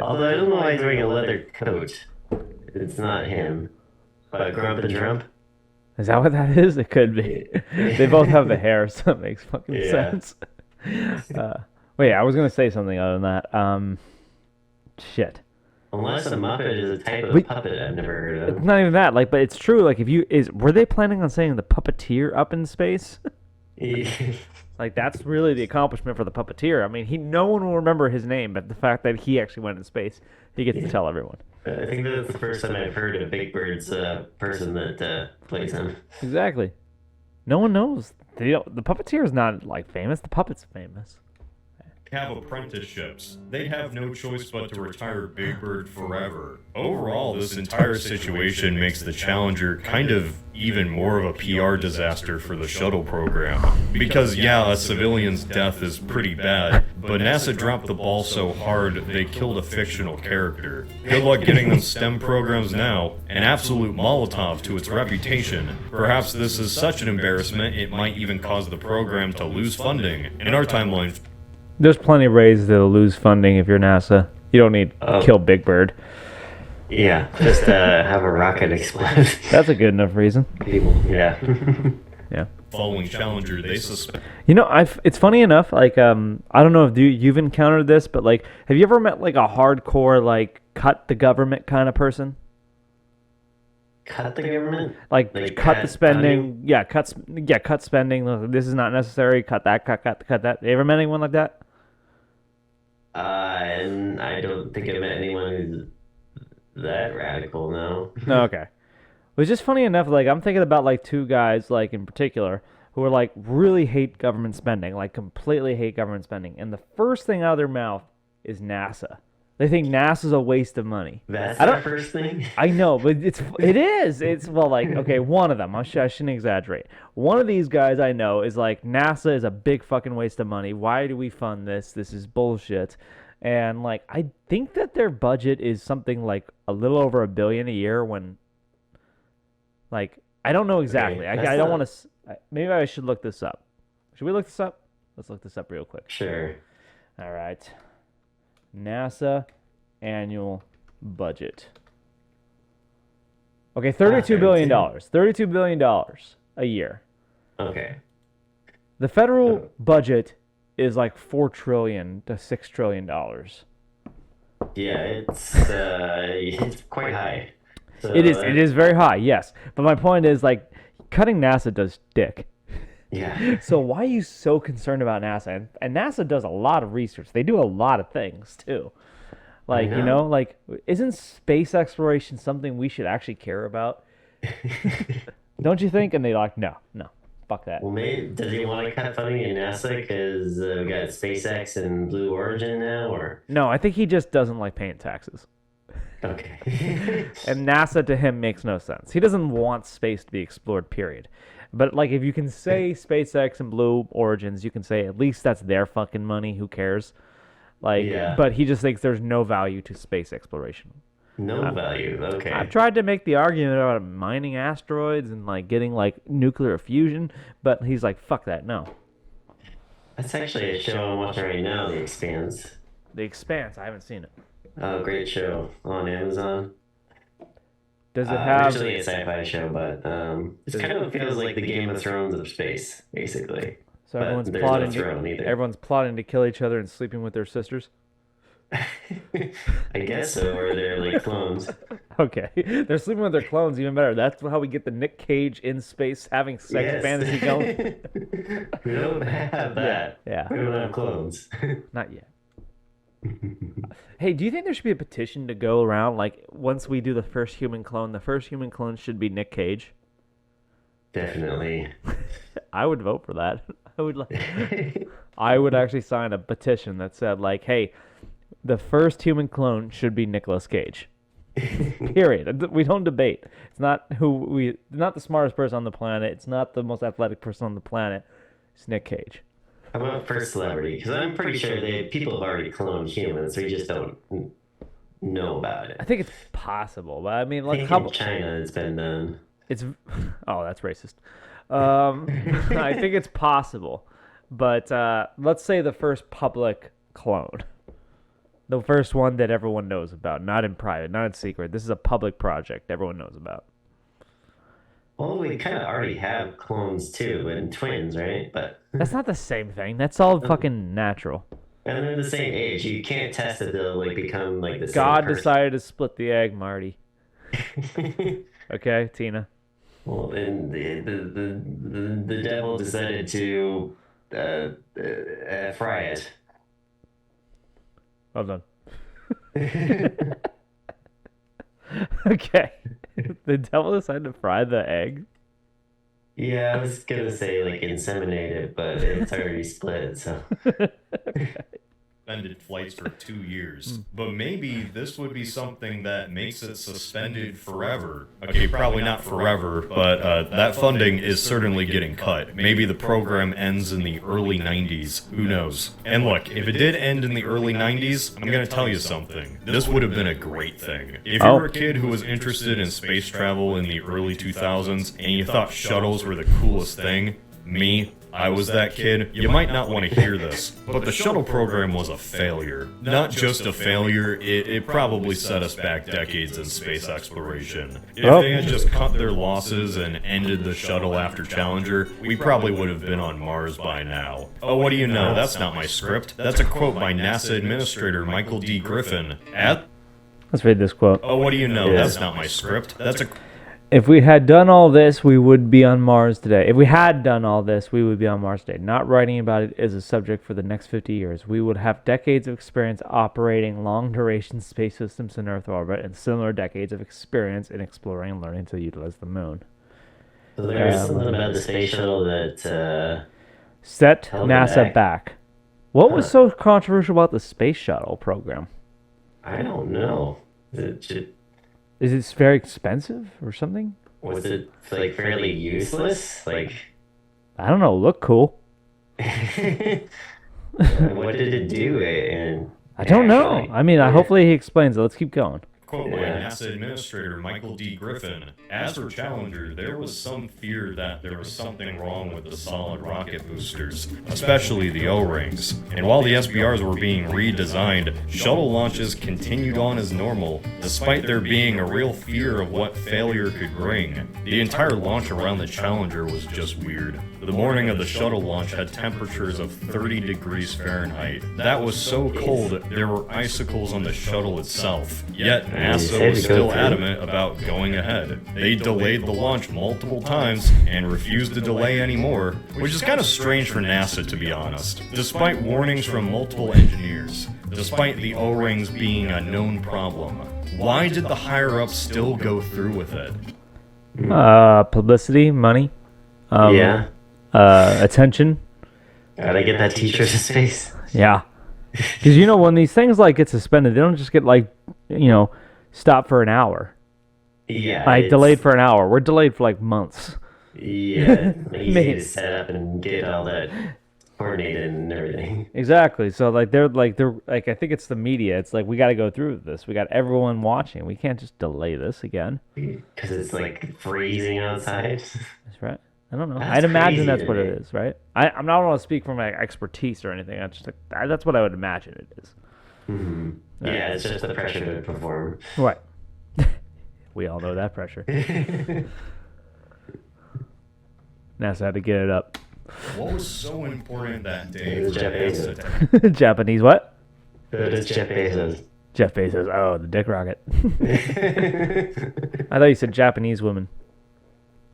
Although I don't know why he's wearing a leather coat. It's not him. But Grump and Trump? Is that what that is? It could be. They both have the hair, so it makes fucking sense. Wait, I was going to say something other than that. Shit. Unless a Muppet is a type of puppet I've never heard of. It's not even that. Like, but it's true. Like, were they planning on saying the puppeteer up in space? Like, that's really the accomplishment for the puppeteer. I mean, no one will remember his name, but the fact that he actually went in space, he gets to tell everyone. I think that's the first time I've heard of Big Bird's person that plays him. Exactly. No one knows. The puppeteer is not like famous. The puppet's famous. Have apprenticeships. They'd have no choice but to retire Big Bird forever. Overall, this entire situation makes the Challenger kind of even more of a PR disaster for the shuttle program. Because yeah, a civilian's death is pretty bad, but NASA dropped the ball so hard they killed a fictional character. Good luck getting them STEM programs now, an absolute Molotov to its reputation. Perhaps this is such an embarrassment it might even cause the program to lose funding. In our timeline, there's plenty of ways to lose funding if you're NASA. You don't need to kill Big Bird. Yeah, just have a rocket explode. That's a good enough reason. Yeah. Yeah. Following Challenger, they suspect. You know, it's funny enough. Like, I don't know if you've encountered this, but like, have you ever met like a hardcore like cut the government kind of person? Cut the government? Like cut the spending. Yeah, cut spending. Look, this is not necessary. Cut that. Cut that. You ever met anyone like that? And I don't think I've met anyone who's that radical, no. No, okay. It was just funny enough, like, I'm thinking about, like, two guys, like, in particular, who are, like, really hate government spending, like, completely hate government spending. And the first thing out of their mouth is NASA. They think NASA's a waste of money. That's the first thing? I know, but it is. It's, well, like, okay, one of them. I shouldn't exaggerate. One of these guys I know is like, NASA is a big fucking waste of money. Why do we fund this? This is bullshit. And, like, I think that their budget is something like a little over $1 billion a year when, like, I don't know exactly. Okay, I don't want to, maybe I should look this up. Should we look this up? Let's look this up real quick. Sure. All right. NASA annual budget. Okay, $32 billion. $32 billion a year. Okay. The federal budget is like $4 trillion to $6 trillion. Yeah, it's quite high. So, It is very high, yes. But my point is, like, cutting NASA does dick. Yeah. So why are you so concerned about NASA? And NASA does a lot of research. They do a lot of things too. Like, you know, like, isn't space exploration something we should actually care about? Don't you think? And they're like, no, fuck that. Well, maybe does he want to cut funding in NASA because we got SpaceX and Blue Origin now, or? No, I think he just doesn't like paying taxes. Okay. And NASA to him makes no sense. He doesn't want space to be explored, period. But, like, if you can say SpaceX and Blue Origins, you can say at least that's their fucking money. Who cares? Like, Yeah. But he just thinks there's no value to space exploration. No value. Okay. I've tried to make the argument about mining asteroids and, like, getting, like, nuclear fusion, but he's like, fuck that, no. That's actually a show I'm watching right now, The Expanse. The Expanse, I haven't seen it. Oh, great show on Amazon. Does it have... Originally a sci-fi show, but it kind of feels like the Game of Thrones of space, basically. So But everyone's there's plotting, no throne either. everyone's plotting to kill each other and sleeping with their sisters? I guess so, or they're like clones. Okay, they're sleeping with their clones, even better. That's how we get the Nick Cage in space having sex Yes. fantasy going. We don't have that. Yeah. We don't have clones. Not yet. Hey, do you think there should be a petition to go around, like, once we do the first human clone should be Nick Cage? Definitely. I would vote for that. I would actually sign a petition that said, like, hey, the first human clone should be Nicolas Cage. Period. We don't debate. It's not not the smartest person on the planet. It's not the most athletic person on the planet. It's Nick Cage. How about first celebrity? Because I'm pretty sure people have already cloned humans. We just don't know about it. I think it's possible, but I mean, I like, think in China it's been done. It's that's racist. I think it's possible, but let's say the first public clone, the first one that everyone knows about, not in private, not in secret. This is a public project everyone knows about. Well, we kind of already have clones too, and twins, right? But That's not the same thing. That's all fucking natural. and they're the same age. You can't test if they'll like become like the same God person. decided to split the egg, Marty. Okay, Tina. Well, then the devil decided to fry it. Well done. Okay. The devil decided to fry the egg. Yeah, I was gonna say like inseminate it, but it's already split, so. Suspended flights for 2 years. But maybe this would be something that makes it suspended forever. Okay, probably not forever, but that funding is certainly getting cut. Maybe the program ends in the early 90s. Who knows? And look, if it did end in the early 90s, I'm gonna tell you something. This would have been a great thing. If you were a kid who was interested in space travel in the early 2000s and you thought shuttles were the coolest thing, I was that kid, you might not want to hear this, but the shuttle program was a failure. Not just a failure, it probably set us back decades in space exploration. If they had just cut their losses and ended the shuttle after Challenger, we probably would have been on Mars by now. Oh, what do you know? That's not my script. That's a quote by NASA Administrator Michael D. Griffin. Let's read this quote. Oh, what do you know? That's not my script. That's a... If we had done all this, we would be on Mars today. If we had done all this, we would be on Mars today. Not writing about it is a subject for the next 50 years. We would have decades of experience operating long-duration space systems in Earth orbit and similar decades of experience in exploring and learning to utilize the moon. So there's something about the space shuttle that set held NASA it back. What was so controversial about the space shuttle program? I don't know. Is it very expensive or something? Was it like fairly useless? Like, I don't know. Look cool. what did it do? And I don't know. I mean, hopefully he explains it. Let's keep going. Quote by NASA Administrator Michael D. Griffin. As for Challenger, there was some fear that there was something wrong with the solid rocket boosters, especially the O-rings. And while the SBRs were being redesigned, shuttle launches continued on as normal, despite there being a real fear of what failure could bring. The entire launch around the Challenger was just weird. The morning of the shuttle launch had temperatures of 30 degrees Fahrenheit. That was so cold, there were icicles on the shuttle itself. Yet NASA was still adamant about going ahead. They delayed the launch multiple times and refused to delay anymore, which is kind of strange for NASA, to be honest. Despite warnings from multiple engineers, despite the O-rings being a known problem, why did the higher-ups still go through with it? Publicity, money, Yeah. attention. Gotta get that teacher to space. Yeah. Because, when these things, get suspended, they don't just get, stopped for an hour. Yeah. Delayed for an hour. We're delayed for, months. Yeah. Easy to set up and get all that coordinated and everything. Exactly. So, they're I think it's the media. It's we got to go through this. We got everyone watching. We can't just delay this again. Because it's, freezing outside. That's right. I don't know. That's I'd imagine crazy that's to what me. it is, right? I'm not want to speak from my expertise or anything. I just that's what I would imagine it is. Mm-hmm. Yeah, it's just the pressure to perform. Right. We all know that pressure. NASA had to get it up. What was so important that day It was for Jeff NASA Bezos. to Japanese what? So does Jeff Bezos. Jeff Bezos. Oh, the dick rocket. I thought you said Japanese woman.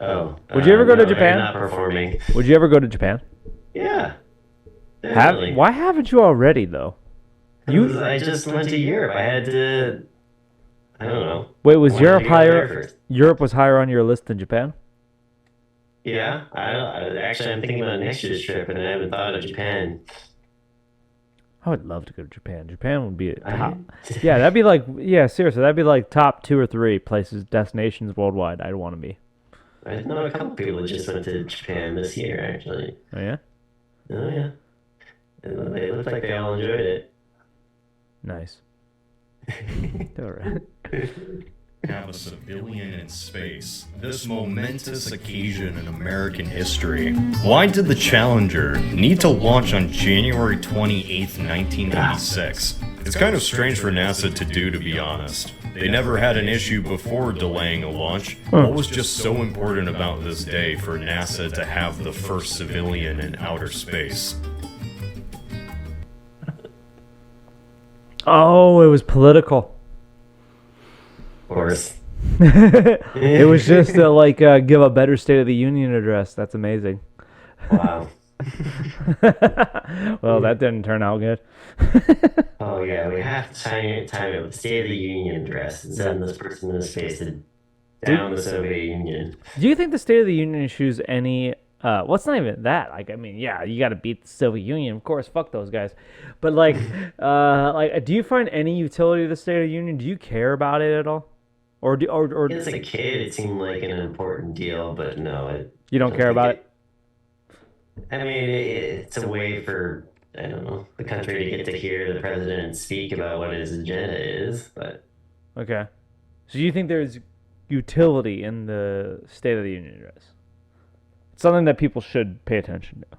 Oh. Would you ever go to no, Japan? They're not performing. Would you ever go to Japan? Yeah. Definitely. Why haven't you already though? I just went to Europe. I had to. I don't know. Wait, was Wanted Europe to go there higher? first. Europe was higher on your list than Japan? Yeah. Actually, I'm thinking about next year's trip, and I haven't thought of Japan. I would love to go to Japan. Japan would be a I- top. Yeah, that'd be seriously, that'd be top 2 or 3 places, destinations worldwide I'd want to be. I know a couple people that just went to Japan this year, actually. Oh yeah? Oh, yeah. And they looked like they all enjoyed it. Nice. All right. have a civilian in space? This momentous occasion in American history. Why did the Challenger need to launch on January 28th, 1986? It's kind of strange for NASA to do, to be honest. They never had an issue before delaying a launch. What was just so important about this day for NASA to have the first civilian in outer space? Oh, it was political. Of course. It was just to give a better State of the Union address. That's amazing. Wow. Well, that didn't turn out good. Oh yeah, we have to time it with State of the Union address and send this person into space to down the Soviet Union. Do you think the State of the Union issues any? Well, it's not even that. Yeah, you got to beat the Soviet Union, of course. Fuck those guys. But do you find any utility to the State of the Union? Do you care about it at all, or As a kid, it seemed like an important deal, but no, you don't care about it? I mean, it's a way for, I don't know, the country to get to hear the president speak about what his agenda is, but... Okay. So you think there's utility in the State of the Union address? It's something that people should pay attention to.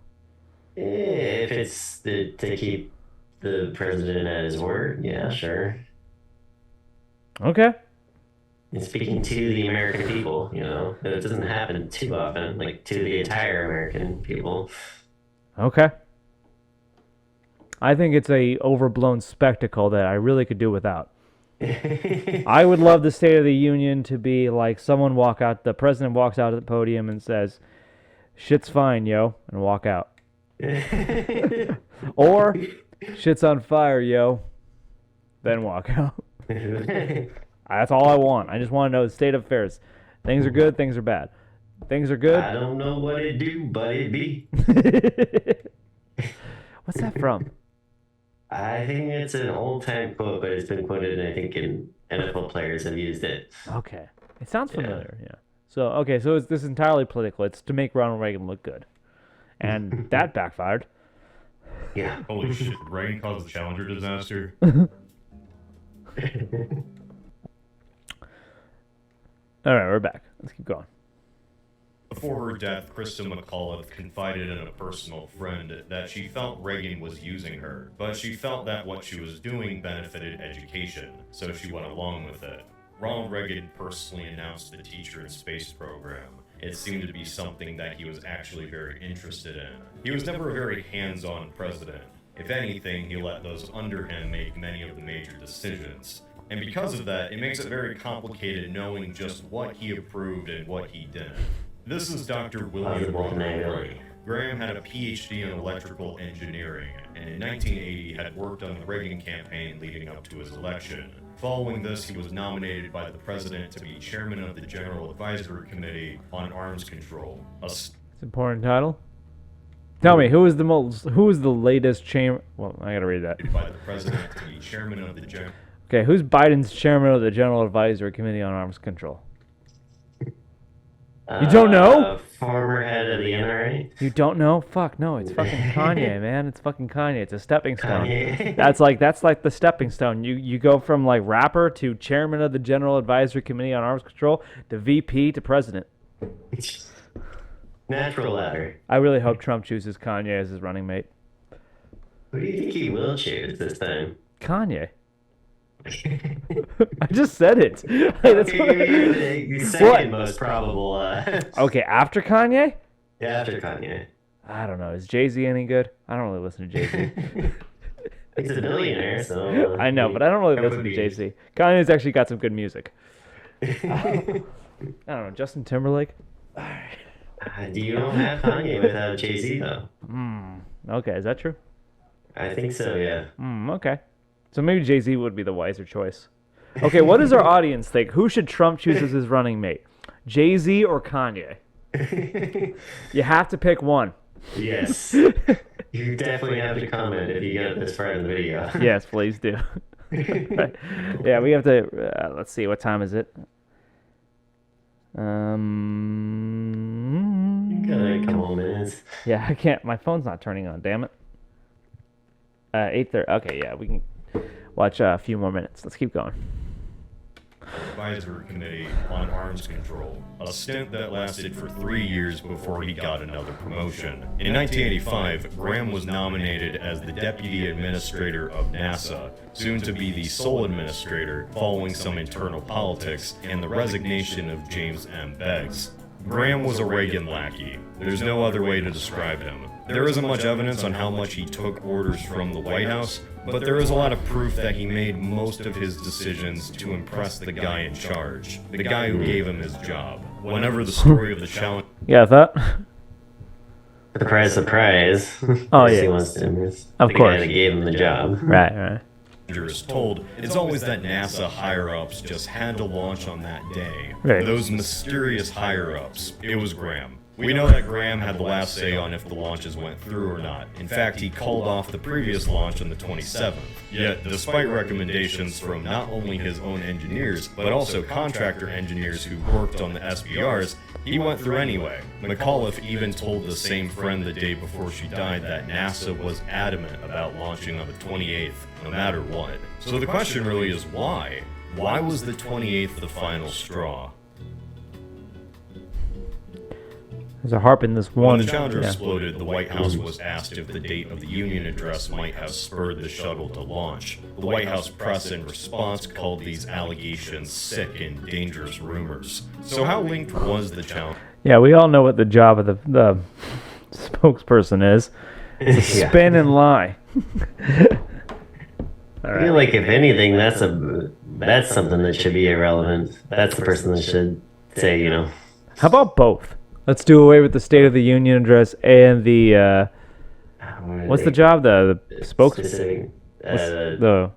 If it's to keep the president at his word, yeah, sure. Okay. And speaking to the American people, it doesn't happen too often, to the entire American people. Okay. I think it's a overblown spectacle that I really could do without. I would love the State of the Union to be like the president walks out at the podium and says, "Shit's fine, yo," and walk out. Or, "Shit's on fire, yo," then walk out. That's all I want. I just want to know the state of affairs. Things are good, things are bad. Things are good. I don't know what it do, but it be. What's that from? I think it's an old-time quote, but it's been quoted, and I think NFL players have used it. Okay. It sounds familiar, yeah. So it's this entirely political. It's to make Ronald Reagan look good. And that backfired. Yeah. Holy shit, Reagan caused the Challenger disaster? All right, we're back. Let's keep going. Before her death, Krista McAuliffe confided in a personal friend that she felt Reagan was using her, but she felt that what she was doing benefited education, so she went along with it. Ronald Reagan personally announced the Teacher in Space program. It seemed to be something that he was actually very interested in. He was never a very hands-on president. If anything, he let those under him make many of the major decisions. And because of that, it makes it very complicated knowing just what he approved and what he didn't. This is Dr. William Ronald Reagan. Graham had a PhD in electrical engineering, and in 1980 had worked on the Reagan campaign leading up to his election. Following this, he was nominated by the president to be chairman of the General Advisory Committee on Arms Control. It's an important title. Tell me, who is the latest chamber? Well, I gotta read that. By the president to be chairman of the General. Okay, who's Biden's chairman of the General Advisory Committee on Arms Control? You don't know? Former head of the NRA. You don't know? Fuck no, it's fucking Kanye, man. It's fucking Kanye. It's a stepping stone. Kanye. That's like the stepping stone. You go from like rapper to chairman of the General Advisory Committee on Arms Control to VP to president. Natural ladder. I really hope Trump chooses Kanye as his running mate. Who do you think he will choose this time? Kanye. I just said it. That's The second most probable. Okay, after Kanye? After Kanye. I don't know. Is Jay-Z any good? I don't really listen to Jay-Z. He's a billionaire, so. I know, but I don't really that listen would to be- Jay-Z. Kanye's actually got some good music. I don't know. Justin Timberlake? You don't have Kanye without Jay-Z, though. Okay, is that true? I think so, yeah. Okay. So maybe Jay-Z would be the wiser choice. Okay, what does our audience think? Who should Trump choose as his running mate? Jay-Z or Kanye? You have to pick one. Yes. You definitely have to comment if you get this far in the video. Yes, please do. Yeah, we have to. Let's see, what time is it? Got a couple minutes. Yeah, I can't. My phone's not turning on. Damn it. 8:30. Okay, yeah, we can watch a few more minutes. Let's keep going. Advisory Committee on Arms Control, a stint that lasted for 3 years before he got another promotion. In 1985, Graham was nominated as the Deputy Administrator of NASA, soon to be the sole administrator, following some internal politics and the resignation of James M. Beggs. Graham was a Reagan lackey. There's no other way to describe him. There isn't much evidence on how much he took orders from the White House, but there is a lot of proof that he made most of his decisions to impress the guy in charge, the guy who gave him his job. Whenever the story of the challenge Yeah, I thought. Surprise. Oh, He yeah. wants to impress Of the course. guy that gave him the job. Right. is told, it's always that NASA higher-ups just had to launch on that day. Right. Those mysterious higher-ups. It was Graham. We know that Graham had the last say on if the launches went through or not. In fact, he called off the previous launch on the 27th. Yet, despite recommendations from not only his own engineers, but also contractor engineers who worked on the SBRs, he went through anyway. McAuliffe even told the same friend the day before she died that NASA was adamant about launching on the 28th, no matter what. So the question really is why? Why was the 28th the final straw? There's a harp in this When one. the Challenger Yeah. exploded, the White House was asked if the date of the Union address might have spurred the shuttle to launch. The White House press in response called these allegations sick and dangerous rumors. So how linked was the Challenger? Yeah, we all know what the job of the spokesperson is. It's a spin and lie. I feel like if anything, that's something that should be irrelevant. That's the person that should say, you know. How about both? Let's do away with the State of the Union address and the what's the job? The spokesperson. Specific, The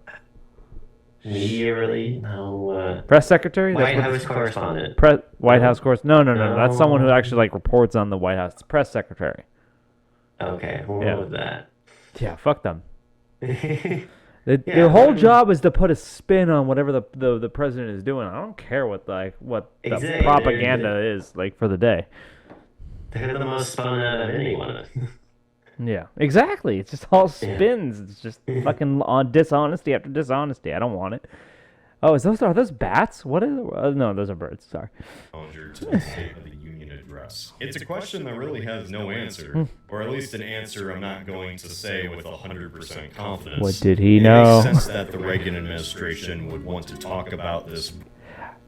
media really? No. press secretary. White That's what- House correspondent. White House course. No. That's someone who actually like reports on the White House. It's press secretary. Okay, we'll Yeah. go with that. Yeah, fuck them. Their whole job is to put a spin on whatever the president is doing. I don't care what the Exactly. propaganda is like for the day. They're the most spun out of anyone. Yeah, exactly. It's just all spins. It's just fucking on dishonesty after dishonesty. I don't want it. Oh, are those bats? What is? No, those are birds. Sorry. Challenger to the State of the Union address? It's a question that really has no answer, or at least an answer I'm not going to say with 100% confidence. What did he It know? makes sense that the Reagan administration would want to talk about this.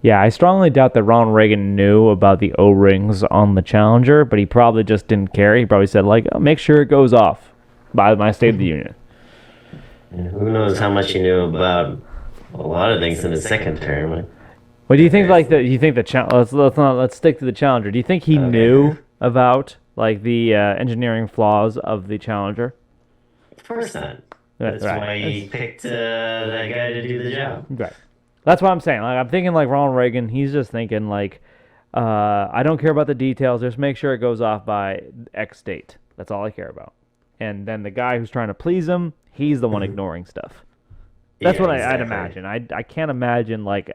Yeah, I strongly doubt that Ronald Reagan knew about the O-rings on the Challenger, but he probably just didn't care. He probably said, like, oh, make sure it goes off by my State of the Union. And who knows how much he knew about a lot of things in his second term. What do you think? Like you think the let's stick to the Challenger. Do you think he knew about like the engineering flaws of the Challenger? Of course not. That's why he picked that guy to do the job. Right. That's what I'm saying. Like I'm thinking like Ronald Reagan. He's just thinking like, I don't care about the details. Just make sure it goes off by X date. That's all I care about. And then the guy who's trying to please him, he's the one ignoring stuff. That's what I'd imagine. I can't imagine like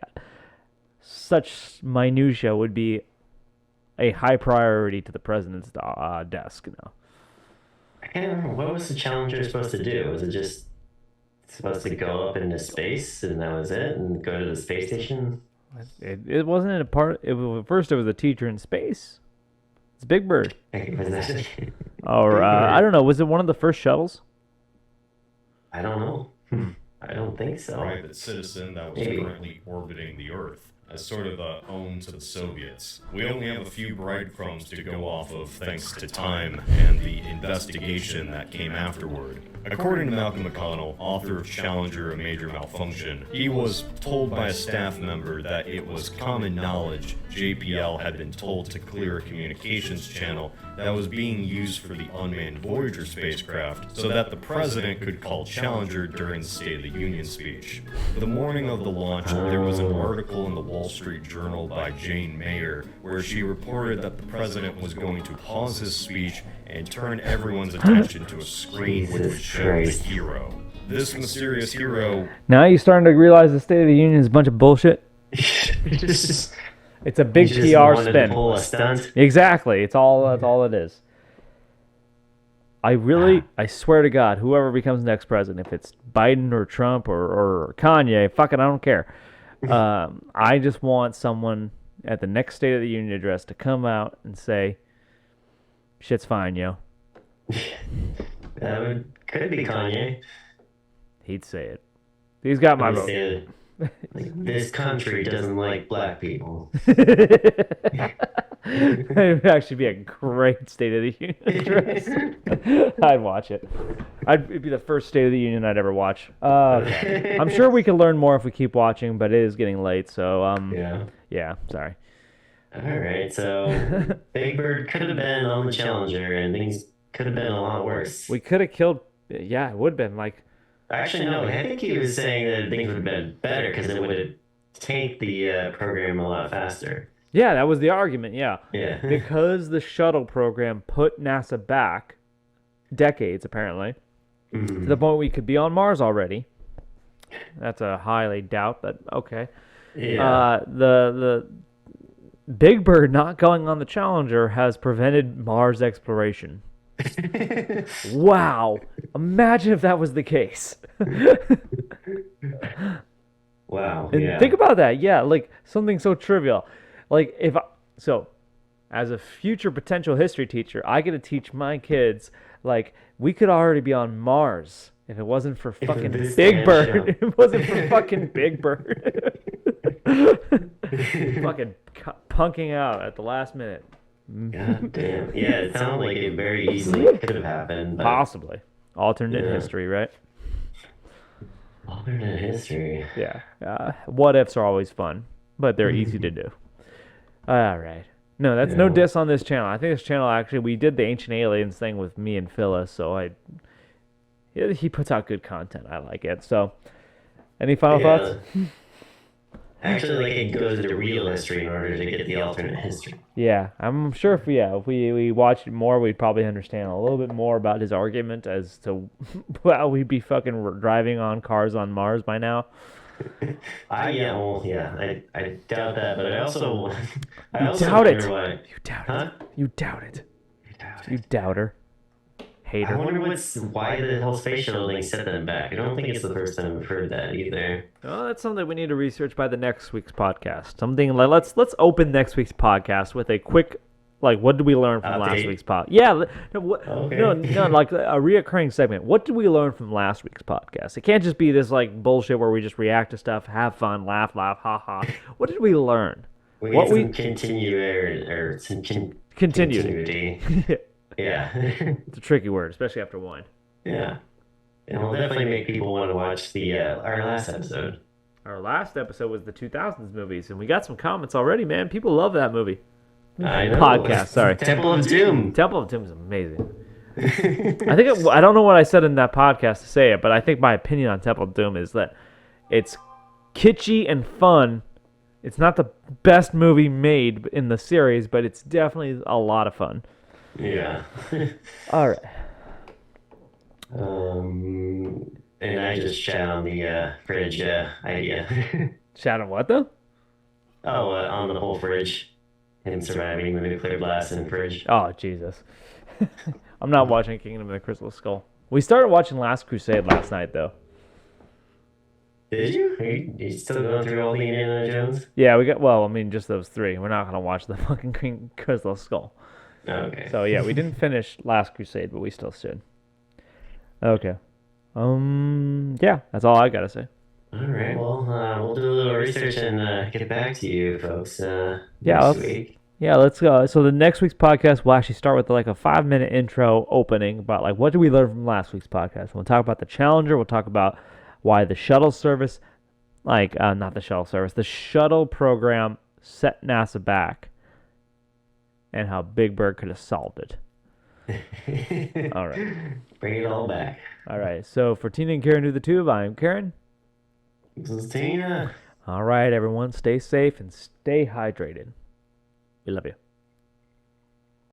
such minutia would be a high priority to the president's desk. No. I can't remember. What was the Challenger supposed to do? Was it just supposed to go up into space and that was it, and go to the space station? It wasn't a part. First, it was a teacher in space. It's Big Bird. Or I don't know. Was it one of the first shuttles? I don't know. I don't think so. Private citizen that was currently orbiting the Earth as sort of a home to the Soviets. We only have a few breadcrumbs to go off of thanks to time and the investigation that came afterward. According to Malcolm McConnell, author of Challenger, A Major Malfunction, he was told by a staff member that it was common knowledge JPL had been told to clear a communications channel that was being used for the unmanned Voyager spacecraft so that the president could call Challenger during the State of the Union speech. The morning of the launch, there was an article in the Wall Street Journal by Jane Mayer where she reported that the president was going to pause his speech and turn everyone's attention to a screen which would show the hero. This mysterious hero... Now you're starting to realize the State of the Union is a bunch of bullshit? It's a big PR spin. Pull a stunt. Exactly. That's all it is. I swear to God, whoever becomes next president, if it's Biden or Trump or Kanye, fuck it, I don't care. I just want someone at the next State of the Union address to come out and say, shit's fine, yo. Could be Kanye. He'd say it. He's got my vote. Like, this country doesn't like black people. It would actually be a great State of the Union address. I'd watch it. It'd be the first State of the Union I'd ever watch. Okay. I'm sure we can learn more if we keep watching, but it is getting late, so yeah, sorry. All right, so Big Bird could have been on the Challenger, and things could have been a lot worse. We could have killed. Yeah, it would have been like. Actually, no. I think he was saying that things would have been better because it would have tanked the program a lot faster. Yeah, that was the argument. Yeah. Yeah. Because the shuttle program put NASA back decades, apparently, to the point we could be on Mars already. That's a highly doubt, but okay. Yeah. The Big Bird not going on the Challenger has prevented Mars exploration. Wow. Imagine if that was the case. Wow. And think about that. Yeah, like something so trivial. Like as a future potential history teacher, I get to teach my kids like we could already be on Mars if it wasn't for fucking Big Bird. If it wasn't for fucking Big Bird. Fucking punking out at the last minute. God damn. Yeah, it sounded like it very easily could have happened. But... Possibly. Alternate history, right? Alternate history. Yeah. What ifs are always fun, but they're easy to do. All right. No, that's no diss on this channel. I think this channel actually, we did the Ancient Aliens thing with me and Phyllis, so he puts out good content. I like it. So, any final thoughts? Actually, like it goes to real history in order to get the alternate history. Yeah, I'm sure if we watched it more, we'd probably understand a little bit more about his argument as to how we'd be fucking driving on cars on Mars by now. I doubt that, but I also doubt it. Why. You doubt it. You doubt it. You doubter. Hater. I wonder why the whole space shuttle thing set them back. I don't think it's the first time I've heard that either. Oh, that's something we need to research by the next week's podcast. Something like let's open next week's podcast with a quick Like, what did we learn from last Update. week's pod? Yeah, no, Okay. no, like a reoccurring segment. What did we learn from last week's podcast? It can't just be this like bullshit where we just react to stuff, have fun, laugh, ha ha. What did we learn? We What need some continuity. Yeah. It's a tricky word, especially after wine. Yeah. And we'll definitely make people want to watch the our last episode. Our last episode was the 2000s movies, and we got some comments already, man. People love that movie. I know. Podcast, sorry. Temple of Doom. Temple of Doom is amazing. I don't know what I said in that podcast to say it, but I think my opinion on Temple of Doom is that it's kitschy and fun. It's not the best movie made in the series, but it's definitely a lot of fun. Yeah. All right. And I just chat on the fridge idea. Chat on what, though? On the whole fridge. Him surviving the nuclear blast in the fridge. Oh, Jesus. I'm not watching Kingdom of the Crystal Skull. We started watching Last Crusade last night, though. Did you? Are you still going through all the Indiana Jones? Yeah, just those three. We're not going to watch the fucking Crystal Skull. Okay. So, yeah, we didn't finish Last Crusade, but we still should. Okay. Yeah, that's all I got to say. All right. Well, we'll do a little research and get back to you folks let's week. Yeah, let's go. So the next week's podcast will actually start with like a 5-minute intro opening about like what did we learn from last week's podcast. We'll talk about the Challenger. We'll talk about why the shuttle service, not the shuttle service, the shuttle program set NASA back, and how Big Bird could have solved it. All right. Bring it all back. All right. So for Tina and Karen do the tube, I'm Karen. This is Tina. All right, everyone. Stay safe and stay hydrated. We love you.